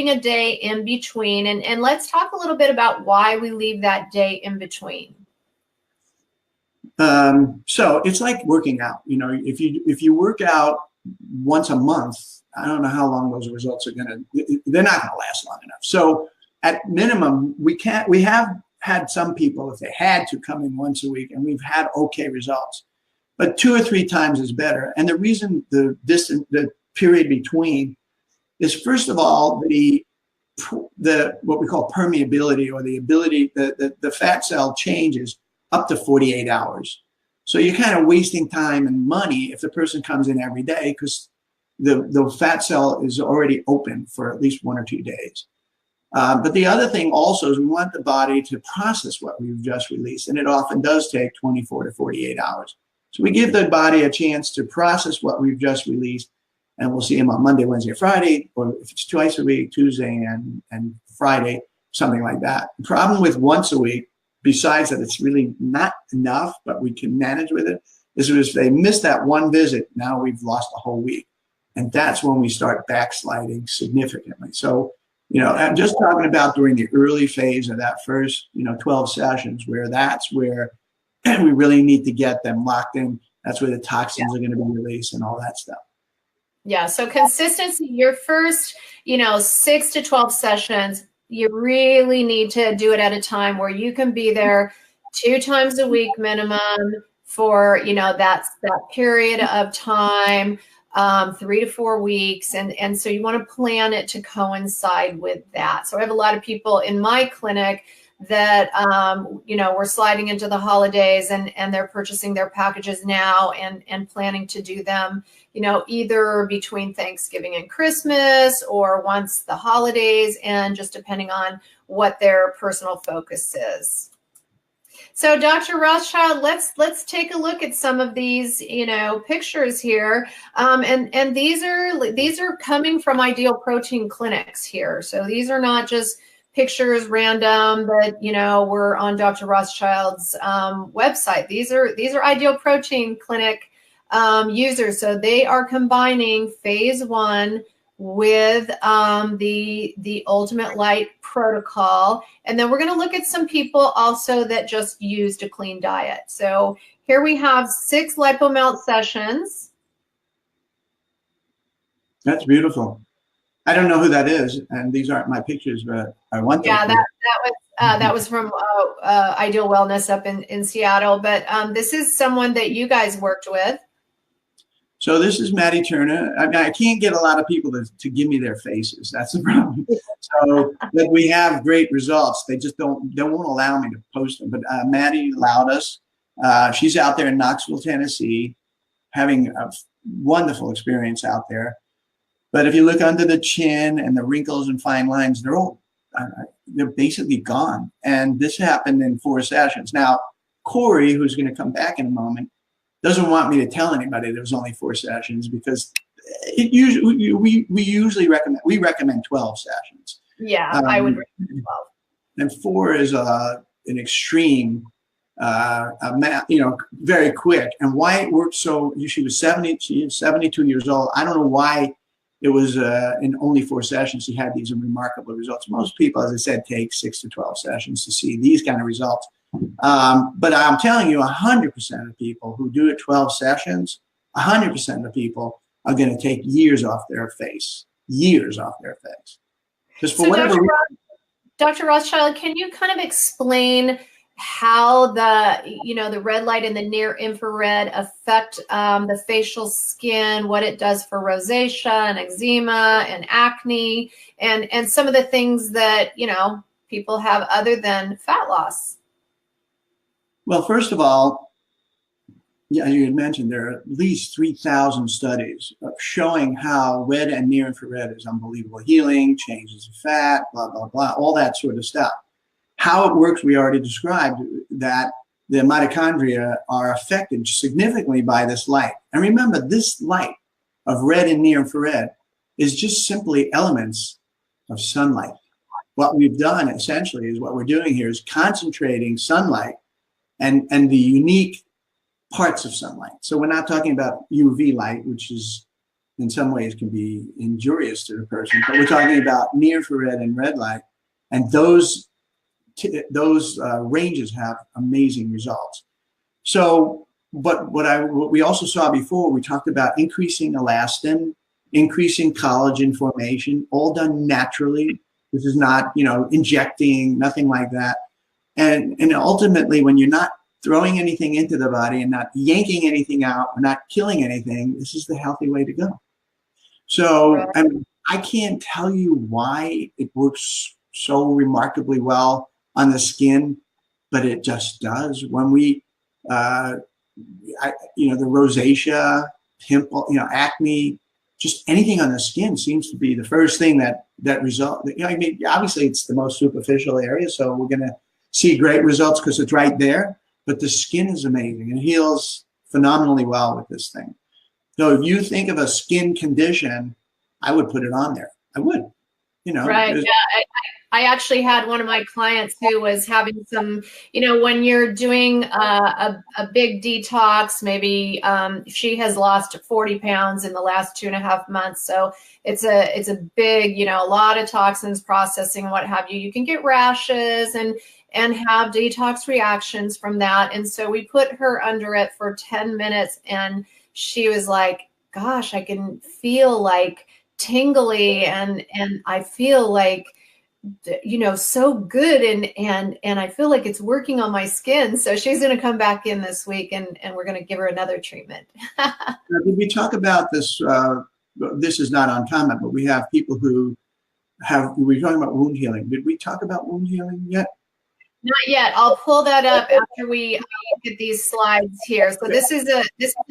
a day in between. And let's talk a little bit about why we leave that day in between. So it's like working out. If you work out once a month, I don't know how long those results are they're not going to last long enough. So at minimum, we have had some people, if they had to, come in once a week, and we've had okay results, but 2 or 3 times is better. And the reason the period between is, first of all, the what we call permeability, or the ability, the fat cell changes up to 48 hours. So you're kind of wasting time and money if the person comes in every day, because the fat cell is already open for at least 1 or 2 days. But the other thing also is we want the body to process what we've just released, and it often does take 24 to 48 hours. So we give the body a chance to process what we've just released, and we'll see them on Monday, Wednesday, Friday, or if it's twice a week, Tuesday and Friday, something like that. The problem with once a week, besides that it's really not enough, but we can manage with it, is if they miss that one visit, now we've lost a whole week. And that's when we start backsliding significantly. So, I'm just talking about during the early phase of that first, 12 sessions, where that's where we really need to get them locked in. That's where the toxins are going to be released and all that stuff. Yeah. So consistency, your first, 6 to 12 sessions, you really need to do it at a time where you can be there 2 times a week minimum for, that period of time, 3 to 4 weeks. And so you want to plan it to coincide with that. So I have a lot of people in my clinic that, we're sliding into the holidays and they're purchasing their packages now and planning to do them, either between Thanksgiving and Christmas or once the holidays, and just depending on what their personal focus is. So Dr. Rothschild, let's take a look at some of these, pictures here. And these are coming from Ideal Protein clinics here. So these are not just pictures random that, were on Dr. Rothschild's website. These are Ideal Protein clinic users. So they are combining phase 1 with the Ultimate Light protocol. And then we're going to look at some people also that just used a clean diet. So here we have 6 Lipomelt sessions. That's beautiful. I don't know who that is, and these aren't my pictures, but I want them. Yeah, that was from Ideal Wellness up in Seattle. But this is someone that you guys worked with. So this is Maddie Turner. I can't get a lot of people to give me their faces. That's the problem. So, but we have great results. They just won't allow me to post them. But Maddie allowed us. She's out there in Knoxville, Tennessee, having a wonderful experience out there. But if you look under the chin and the wrinkles and fine lines, they're basically gone. And this happened in 4 sessions. Now, Corey, who's going to come back in a moment, doesn't want me to tell anybody there was only 4 sessions, because we usually recommend 12 sessions. Yeah, I would recommend 12. And 4 is an extreme, very quick. And why it worked so, she is 72 years old. I don't know why it was in only 4 sessions she had these remarkable results. Most people, as I said, take 6 to 12 sessions to see these kind of results. But I'm telling you, 100% of people who do it 12 sessions, 100% of people are going to take years off their face. Years off their face. Just for whatever reason. Dr. Rothschild, can you kind of explain how the red light and the near infrared affect the facial skin, what it does for rosacea and eczema and acne, and some of the things that, people have other than fat loss? Well, first of all, yeah, you had mentioned there are at least 3,000 studies showing how red and near infrared is unbelievable healing, changes of fat, blah, blah, blah, all that sort of stuff. How it works, we already described that the mitochondria are affected significantly by this light. And remember, this light of red and near infrared is just simply elements of sunlight. What we've done essentially is what we're doing here is concentrating sunlight and the unique parts of sunlight. So we're not talking about UV light, which is in some ways can be injurious to the person, but we're talking about near infrared and red light, and those ranges have amazing results. So, but what we also saw before, we talked about increasing elastin, increasing collagen formation, all done naturally. This is not, injecting, nothing like that. And ultimately, when you're not throwing anything into the body and not yanking anything out or not killing anything, this is the healthy way to go. So, I can't tell you why it works so remarkably well on the skin, but it just does. When we, the rosacea, pimple, acne, just anything on the skin seems to be the first thing that result. I mean, obviously it's the most superficial area, so we're going to see great results because it's right there. But the skin is amazing and heals phenomenally well with this thing. So if you think of a skin condition, I would put it on there. I would, Right. Yeah. I actually had one of my clients who was having some, when you're doing a big detox, maybe she has lost 40 pounds in the last 2.5 months. So it's a big, a lot of toxins processing, what have you. You can get rashes and have detox reactions from that. And so we put her under it for 10 minutes and she was like, gosh, I can feel like tingly and I feel like, so good and I feel like it's working on my skin. So she's going to come back in this week and we're going to give her another treatment. Did we talk about this? This is not uncommon, but we have people who we're talking about wound healing. Did we talk about wound healing yet? Not yet. I'll pull that up after we get these slides here. So this is a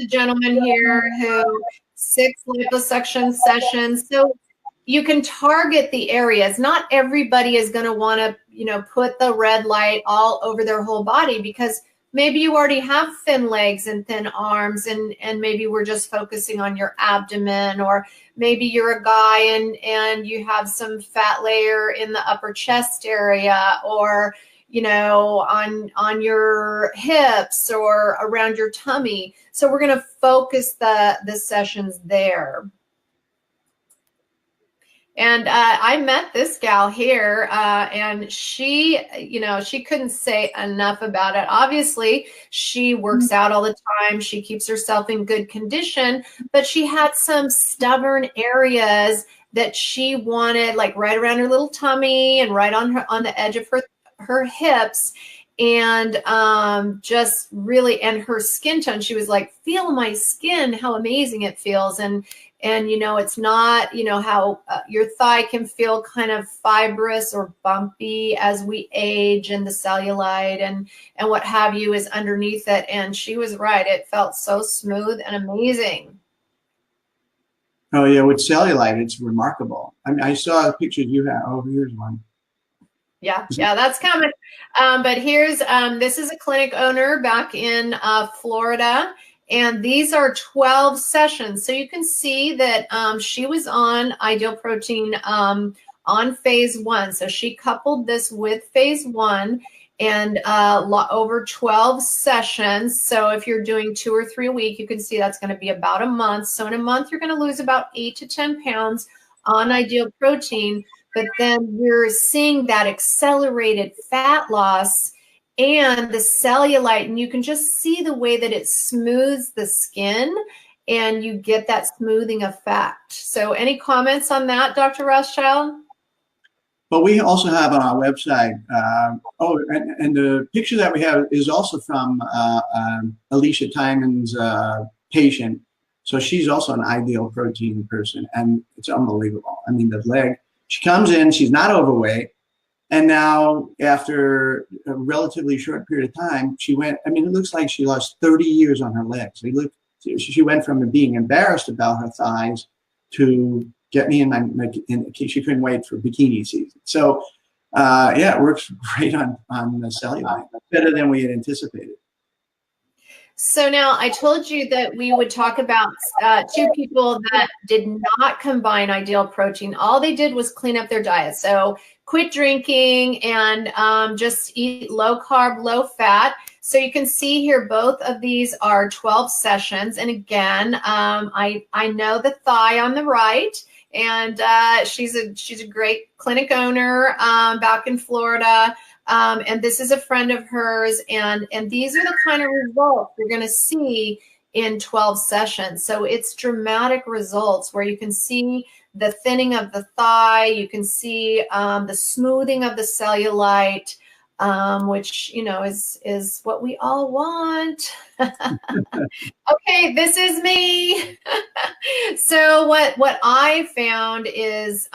gentleman here who 6 liposuction sessions. So you can target the areas. Not everybody is going to want to, put the red light all over their whole body because maybe you already have thin legs and thin arms and maybe we're just focusing on your abdomen, or maybe you're a guy and you have some fat layer in the upper chest area, or on your hips or around your tummy. So we're going to focus the sessions there. And I met this gal here and she, she couldn't say enough about it. Obviously, she works out all the time. She keeps herself in good condition, but she had some stubborn areas that she wanted, like right around her little tummy and right on the edge of her hips, and just really, and her skin tone, she was like, feel my skin, how amazing it feels. And it's not, how your thigh can feel kind of fibrous or bumpy as we age, and the cellulite and what have you is underneath it. And she was right. It felt so smooth and amazing. Oh yeah, with cellulite, it's remarkable. I mean, I saw pictures you have. Oh, here's one. Yeah, that's coming. But here's, this is a clinic owner back in Florida, and these are 12 sessions. So you can see that she was on Ideal Protein on phase 1. So she coupled this with phase 1 and over 12 sessions. So if you're doing 2 or 3 a week, you can see that's going to be about a month. So in a month, you're going to lose about 8 to 10 pounds on Ideal Protein. But then you're seeing that accelerated fat loss and the cellulite, and you can just see the way that it smooths the skin and you get that smoothing effect. So any comments on that, Dr. Rothschild? But we also have on our website, and the picture that we have is also from Alicia Timon's patient. So she's also an Ideal Protein person, and it's unbelievable. I mean, the leg, she comes in, she's not overweight, and now after a relatively short period of time, it looks like she lost 30 years on her legs. She went from being embarrassed about her thighs to get me in she couldn't wait for bikini season. So it works great on the cellulite, better than we had anticipated. So now I told you that we would talk about 2 people that did not combine Ideal Protein. All they did was clean up their diet. So quit drinking and just eat low carb, low fat. So you can see here, both of these are 12 sessions. And again, I know the thigh on the right, and she's a great clinic owner back in Florida. And this is a friend of hers, and these are the kind of results you're going to see in 12 sessions. So it's dramatic results where you can see the thinning of the thigh, you can see the smoothing of the cellulite, which, you know, is what we all want. Okay, this is me. So what I found is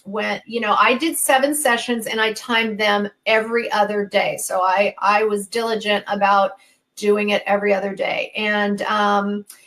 when, you know, I did 7 sessions and I timed them every other day. So I was diligent about doing it every other day. And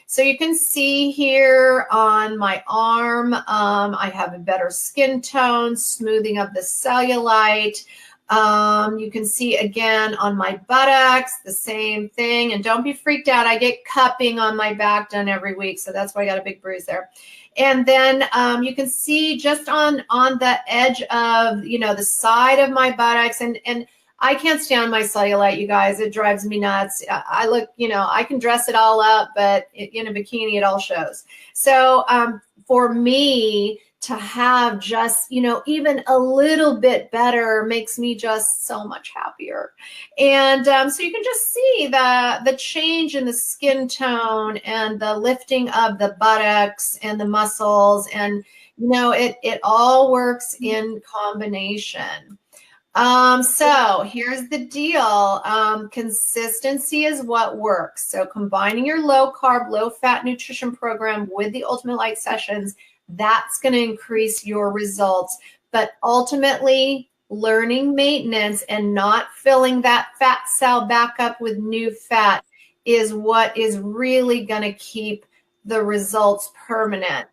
so you can see here on my arm, I have a better skin tone, smoothing of the cellulite. You can see again on my buttocks, the same thing. And don't be freaked out. I get cupping on my back done every week. So that's why I got a big bruise there. And then you can see just on the edge of, you know, the side of my buttocks. And I can't stand my cellulite, you guys. It drives me nuts. I look, you know, I can dress it all up, but in a bikini, it all shows. So for me, to have just, you know, even a little bit better makes me just so much happier. And so you can just see the change in the skin tone and the lifting of the buttocks and the muscles. And, you know, it all works in combination. So here's the deal. Consistency is what works. So combining your low carb, low fat nutrition program with the Ultimate Light sessions, that's going to increase your results. But ultimately, learning maintenance and not filling that fat cell back up with new fat is what is really going to keep the results permanent.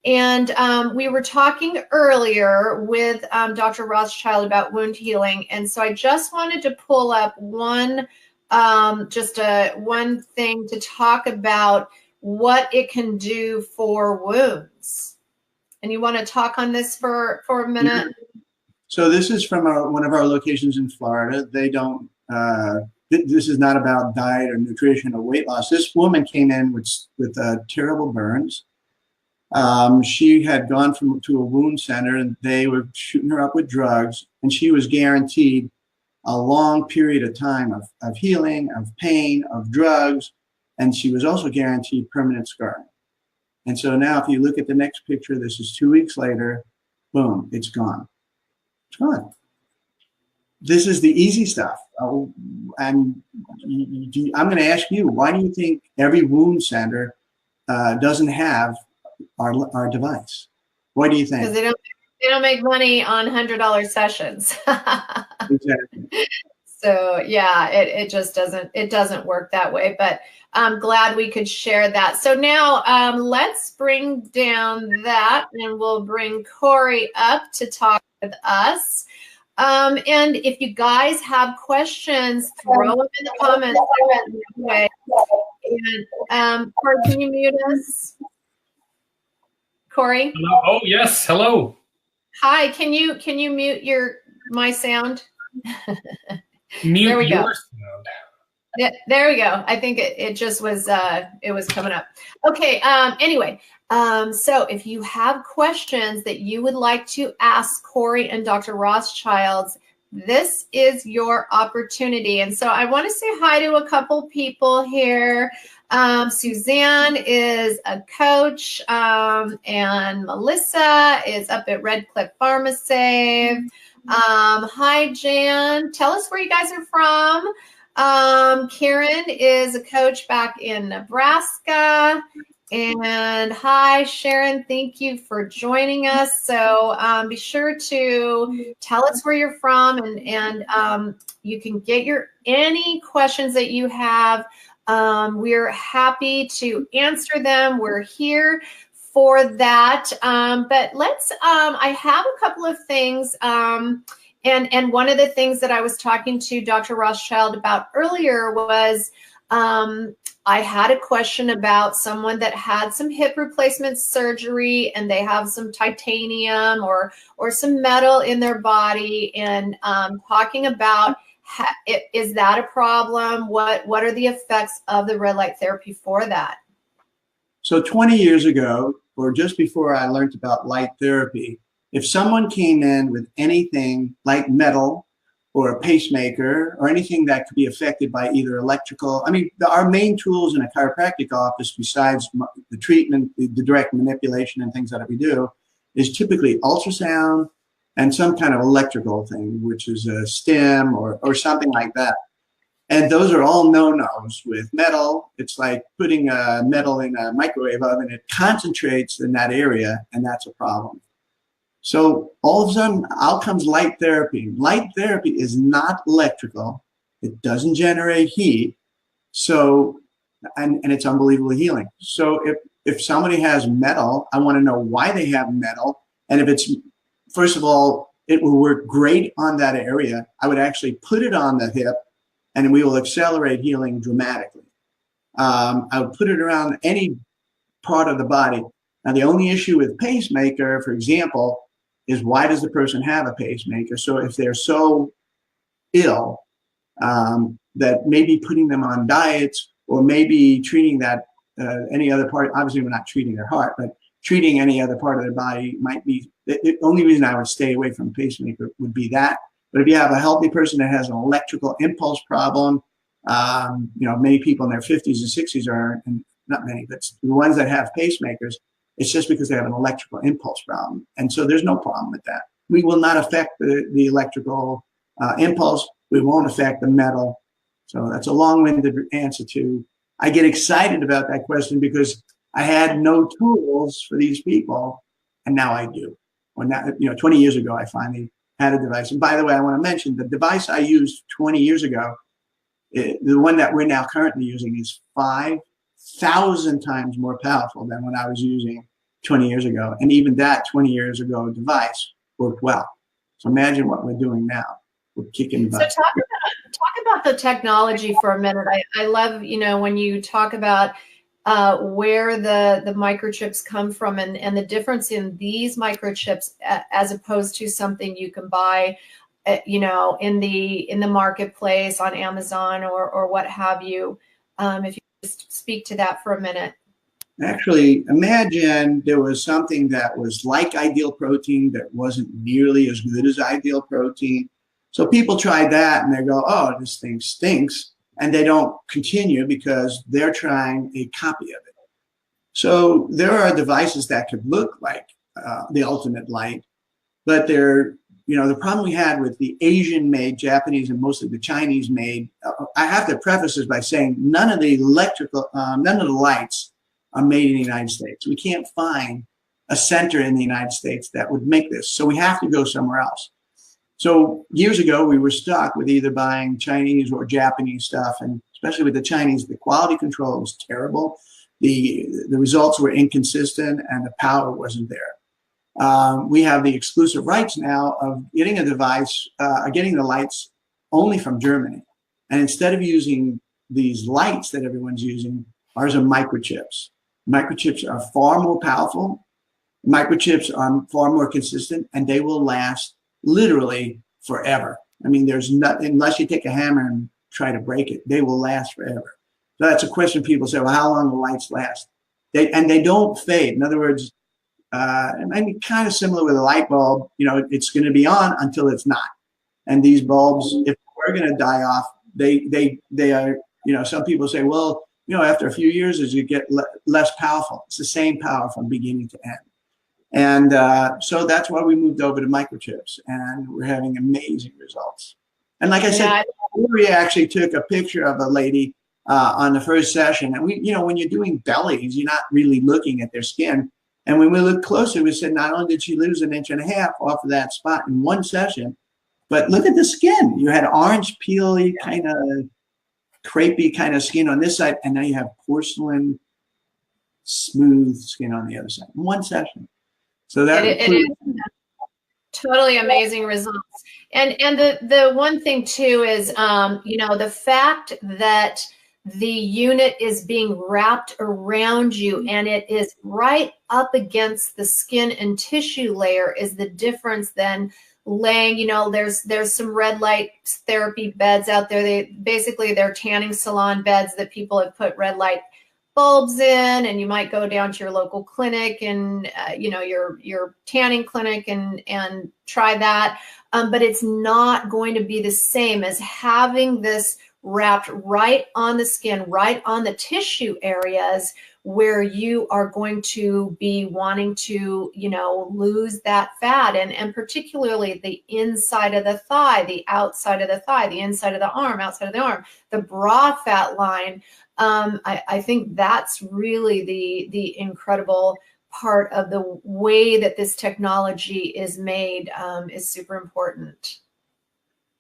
And we were talking earlier with Dr. Rothschild about wound healing. And so I just wanted to pull up one thing to talk about what it can do for wounds. And you want to talk on this for a minute? So this is from one of our locations in Florida. They don't, this is not about diet or nutrition or weight loss. This woman came in with terrible burns. She had gone to a wound center and they were shooting her up with drugs, and she was guaranteed a long period of time of healing, of pain, of drugs, and she was also guaranteed permanent scarring. And so now if you look at the next picture, this is 2 weeks later, boom, it's gone. It's gone. This is the easy stuff. And I'm going to ask you, why do you think every wound center doesn't have our device? Why do you think? Because they don't make money on $100 sessions. Exactly. So yeah, it just doesn't work that way. But I'm glad we could share that. So now let's bring down that, and we'll bring Corey up to talk with us. And if you guys have questions, throw them in the comments. And Corey, can you mute us? Corey? Hello. Oh yes, hello. Hi, can you mute my sound? Mute there we your go. sound. Yeah, there we go. I think it just was it was coming up. Okay. Anyway, so if you have questions that you would like to ask Corey and Dr. Rothschild, this is your opportunity. And so I want to say hi to a couple people here. Suzanne is a coach, and Melissa is up at Red Cliff Pharmacy. Hi, Jan. Tell us where you guys are from. Karen is a coach back in Nebraska. And hi, Sharon. Thank you for joining us. So be sure to tell us where you're from, and you can get any questions that you have. We're happy to answer them. We're here for that. But let's, I have a couple of things. And one of the things that I was talking to Dr. Rothschild about earlier was I had a question about someone that had some hip replacement surgery and they have some titanium or some metal in their body, and talking about is that a problem? What are the effects of the red light therapy for that? So 20 years ago, or just before I learned about light therapy, if someone came in with anything like metal or a pacemaker or anything that could be affected by either electrical, I mean, our main tools in a chiropractic office, besides the treatment, the direct manipulation and things that we do, is typically ultrasound and some kind of electrical thing, which is a stim or something like that. And those are all no-nos with metal. It's like putting a metal in a microwave oven. It concentrates in that area, and that's a problem. So all of a sudden, out comes light therapy. Light therapy is not electrical. It doesn't generate heat. So, and it's unbelievably healing. So if somebody has metal, I want to know why they have metal. And if it's, first of all, it will work great on that area. I would actually put it on the hip, and we will accelerate healing dramatically. I would put it around any part of the body. Now, the only issue with pacemaker, for example, is why does the person have a pacemaker? So if they're so ill that maybe putting them on diets or maybe treating that any other part, obviously we're not treating their heart, but treating any other part of their body might be, the only reason I would stay away from pacemaker would be that. But if you have a healthy person that has an electrical impulse problem, many people in their 50s and 60s are, and not many, but the ones that have pacemakers, it's just because they have an electrical impulse problem. And so there's no problem with that. We will not affect the electrical impulse. We won't affect the metal. So that's a long-winded answer to, I get excited about that question because I had no tools for these people, and now I do. Or now, 20 years ago, I finally had a device. And by the way, I want to mention the device I used 20 years ago, the one that we're now currently using is 5,000 times more powerful than what I was using 20 years ago. And even that 20 years ago device worked well. So imagine what we're doing now. We're kicking butt. So talk about the technology for a minute. I love, when you talk about where the microchips come from and the difference in these microchips as opposed to something you can buy, in the marketplace on Amazon or what have you. If you just speak to that for a minute. Actually, imagine there was something that was like ideal protein that wasn't nearly as good as ideal protein. So people try that and they go, oh, this thing stinks. And they don't continue because they're trying a copy of it. So there are devices that could look like the ultimate light, but they're, the problem we had with the Asian made, Japanese, and mostly the Chinese made, I have to preface this by saying none of the lights are made in the United States. We can't find a center in the United States that would make this. So we have to go somewhere else. So years ago, we were stuck with either buying Chinese or Japanese stuff. And especially with the Chinese, the quality control was terrible. The results were inconsistent and the power wasn't there. We have the exclusive rights now of getting a device, getting the lights only from Germany. And instead of using these lights that everyone's using, ours are microchips. Microchips are far more powerful. Microchips are far more consistent, and they will last literally forever. I mean, there's nothing, unless you take a hammer and try to break it, they will last forever. So that's a question people say, well, how long will lights last? They don't fade. In other words, I mean, kind of similar with a light bulb, it's going to be on until it's not. And these bulbs, if we're going to die off, they are, some people say, well, after a few years, as you get less powerful, it's the same power from beginning to end. And so that's why we moved over to microchips, and we're having amazing results. And like I said, we actually took a picture of a lady on the first session. And we, when you're doing bellies, you're not really looking at their skin. And when we looked closer, we said, not only did she lose 1.5 inches off of that spot in one session, but look at the skin. You had orange, peely, kind of crepey kind of skin on this side, and now you have porcelain, smooth skin on the other side in one session. So that it is totally amazing results. And the one thing too is, the fact that the unit is being wrapped around you and it is right up against the skin and tissue layer is the difference than laying, there's some red light therapy beds out there. They're tanning salon beds that people have put red light bulbs in, and you might go down to your local clinic and your tanning clinic and try that, but it's not going to be the same as having this wrapped right on the skin, right on the tissue areas where you are going to be wanting to, you know, lose that fat, and particularly the inside of the thigh, the outside of the thigh, the inside of the arm, outside of the arm, the bra fat line. I think that's really the incredible part of the way that this technology is made, is super important.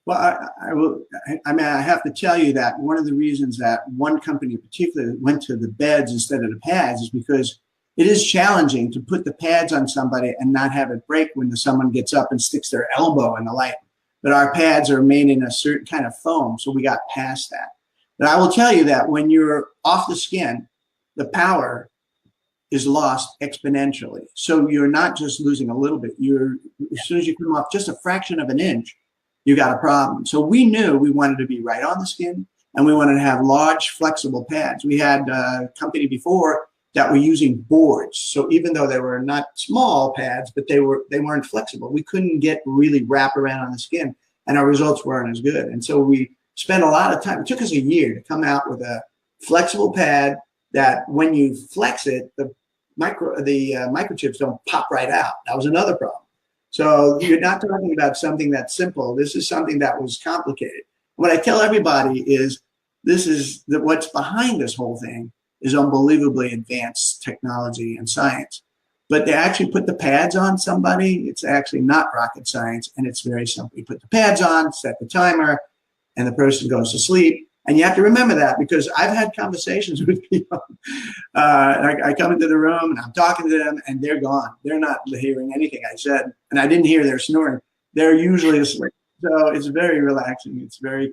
Well, I mean, I have to tell you that one of the reasons that one company in particular went to the beds instead of the pads is because it is challenging to put the pads on somebody and not have it break when someone gets up and sticks their elbow in the light. But our pads are made in a certain kind of foam, so we got past that. But I will tell you that when you're off the skin, the power is lost exponentially. So you're not just losing a little bit. As soon as you come off just a fraction of an inch, you got a problem. So we knew we wanted to be right on the skin, and we wanted to have large, flexible pads. We had a company before that were using boards. So even though they were not small pads, but they weren't flexible. We couldn't get really wrap around on the skin, and our results weren't as good. And so we spent a lot of time. It took us a year to come out with a flexible pad that when you flex it, the microchips don't pop right out. That was another problem. So you're not talking about something that's simple. This is something that was complicated. What I tell everybody is what's behind this whole thing is unbelievably advanced technology and science. But they actually put the pads on somebody. It's actually not rocket science, and it's very simple. You put the pads on, set the timer, and the person goes to sleep. And you have to remember that, because I've had conversations with people. I come into the room and I'm talking to them and they're gone. They're not hearing anything I said. And I didn't hear their snoring. They're usually asleep. So it's very relaxing. It's very,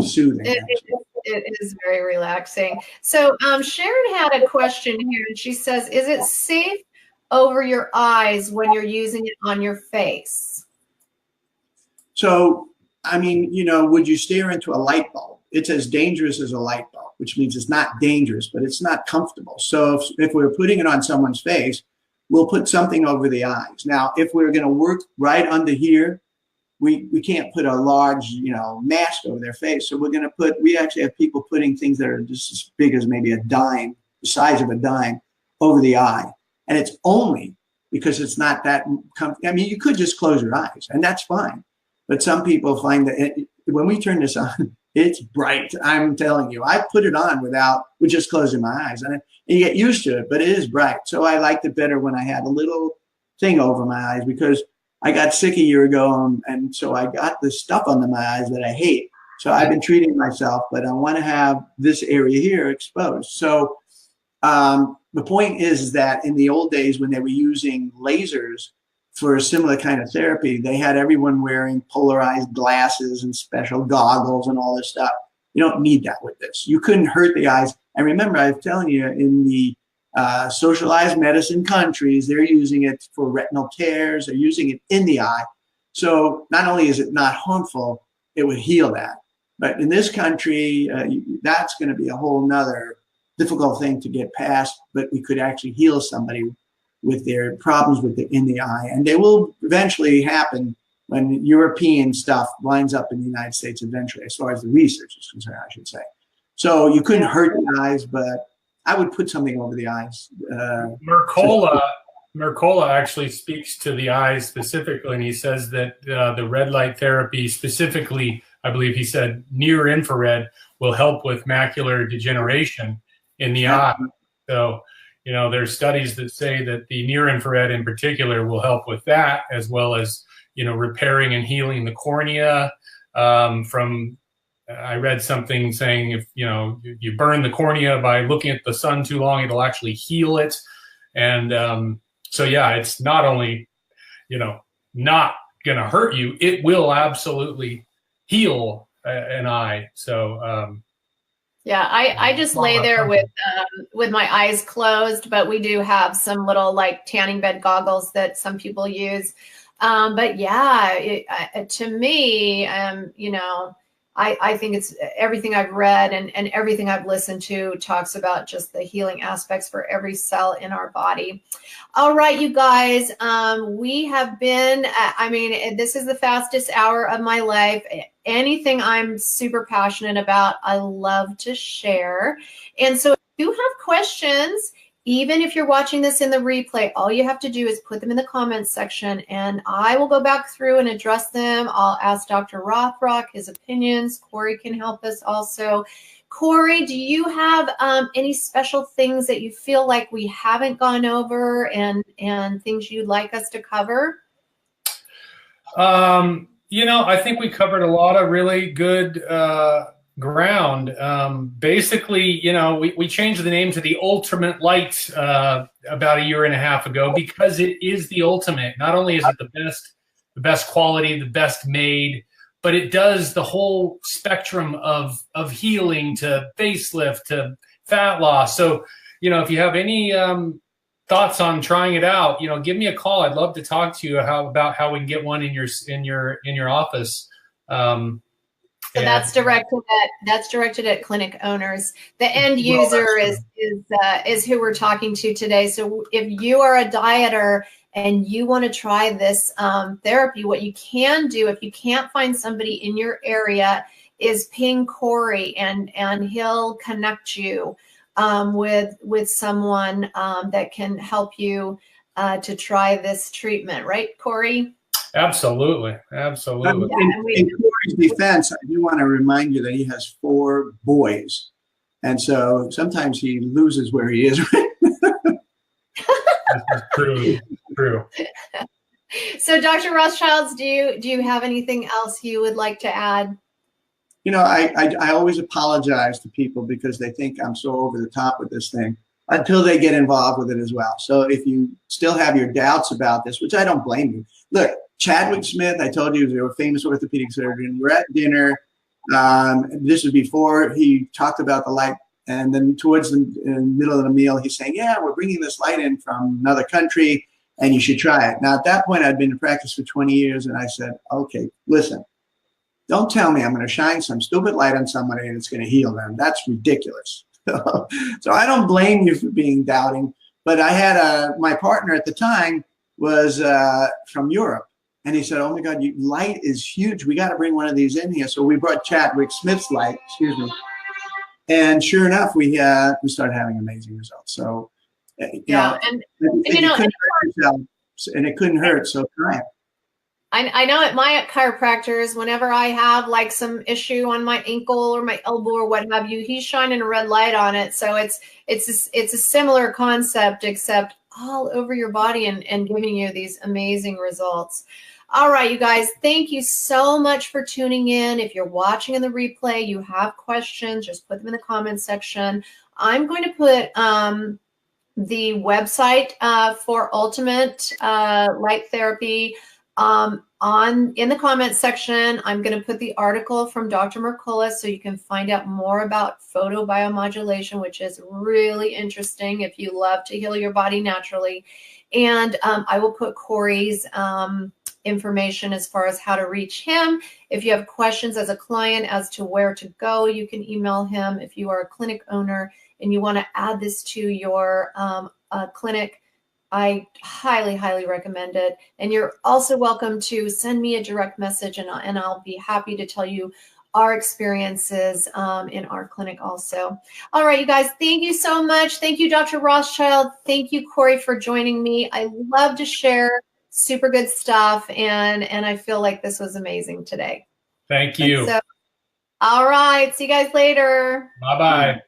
soothing. It is very relaxing. So Sharon had a question here, and she says, is it safe over your eyes when you're using it on your face? So, I mean, would you stare into a light bulb? It's as dangerous as a light bulb, which means it's not dangerous, but it's not comfortable. So if we're putting it on someone's face, we'll put something over the eyes. Now, if we're going to work right under here, we can't put a large, mask over their face. So we actually have people putting things that are just as big as maybe a dime, the size of a dime, over the eye. And it's only because it's not that comfortable. I mean, you could just close your eyes and that's fine. But some people find that when we turn this on, it's bright. I'm telling you, I put it on with just closing my eyes, and you get used to it, but it is bright. So I liked it better when I had a little thing over my eyes, because I got sick a year ago, and so I got this stuff under my eyes that I hate. So I've been treating myself, but I want to have this area here exposed. So the point is that in the old days when they were using lasers for a similar kind of therapy, they had everyone wearing polarized glasses and special goggles and all this stuff. You don't need that with this. You couldn't hurt the eyes. And remember, I was telling you, in the socialized medicine countries, they're using it for retinal tears. They're using it in the eye. So not only is it not harmful, it would heal that. But in this country, that's going to be a whole nother difficult thing to get past. But we could actually heal somebody with their problems in the eye. And they will eventually happen when European stuff winds up in the United States eventually, as far as the research is concerned, I should say. So you couldn't hurt the eyes, but I would put something over the eyes. Mercola actually speaks to the eyes specifically, and he says that the red light therapy specifically, I believe he said near infrared, will help with macular degeneration in the eye. So, there's studies that say that the near infrared in particular will help with that, as well as, repairing and healing the cornea. I read something saying if, you burn the cornea by looking at the sun too long, it'll actually heal it. And so, yeah, it's not only, not going to hurt you, it will absolutely heal an eye. So, yeah, I just lay there with my eyes closed, but we do have some little like tanning bed goggles that some people use. But yeah, to me, I think it's everything I've read and everything I've listened to talks about just the healing aspects for every cell in our body. All right, you guys, we have been, I mean, this is the fastest hour of my life. Anything I'm super passionate about, I love to share. And so if you have questions, even if you're watching this in the replay, all you have to do is put them in the comments section and I will go back through and address them. I'll ask Dr. Rothrock his opinions. Corey can help us also. Corey, do you have any special things that you feel like we haven't gone over and things you'd like us to cover? You know, I think we covered a lot of really good ground. Basically, you know, we changed the name to the Ultimate Light about a year and a half ago because it is the ultimate. Not only is it the best quality, the best made, but it does the whole spectrum of healing to facelift to fat loss. So, you know, if you have any thoughts on trying it out, you know, give me a call. I'd love to talk to you about how we can get one in your office. So that's directed at clinic owners. The end user is who we're talking to today. So if you are a dieter and you want to try this therapy, what you can do if you can't find somebody in your area is ping Corey and he'll connect you with someone that can help you to try this treatment, right, Corey? Absolutely, absolutely. In Corey's defense, I do want to remind you that he has 4 boys, and so sometimes he loses where he is. True. So, Dr. Rothschild, do you have anything else you would like to add? You know, I always apologize to people because they think I'm so over the top with this thing until they get involved with it as well. So if you still have your doubts about this, which I don't blame you. Look, Chadwick Smith, I told you, they were a famous orthopedic surgeon. We're at dinner. This was before he talked about the light. And then towards the middle of the meal, he's saying, yeah, we're bringing this light in from another country and you should try it. Now, at that point, I'd been in practice for 20 years. And I said, okay, listen, don't tell me I'm going to shine some stupid light on somebody and it's going to heal them. That's ridiculous. So I don't blame you for being doubting. But I had my partner at the time was from Europe. And he said, oh, my God, light is huge. We got to bring one of these in here. So we brought Chadwick Smith's light, excuse me. And sure enough, we started having amazing results. So, you know, and it couldn't hurt. So try it. I know at my chiropractors, whenever I have like some issue on my ankle or my elbow or what have you, he's shining a red light on it. So it's a similar concept, except all over your body and giving you these amazing results. All right, you guys, thank you so much for tuning in. If you're watching in the replay, you have questions, just put them in the comments section. I'm going to put the website for Ultimate Light Therapy in the comments section. I'm going to put the article from Dr. Mercola so you can find out more about photobiomodulation, which is really interesting if you love to heal your body naturally. And I will put Corey's information as far as how to reach him. If you have questions as a client as to where to go, you can email him. If you are a clinic owner and you want to add this to your clinic, I highly, highly recommend it. And you're also welcome to send me a direct message and I'll be happy to tell you our experiences in our clinic also. All right, you guys, thank you so much. Thank you, Dr. Rothschild. Thank you, Corey, for joining me. I love to share super good stuff. And I feel like this was amazing today. Thank you. So, all right. See you guys later. Bye-bye.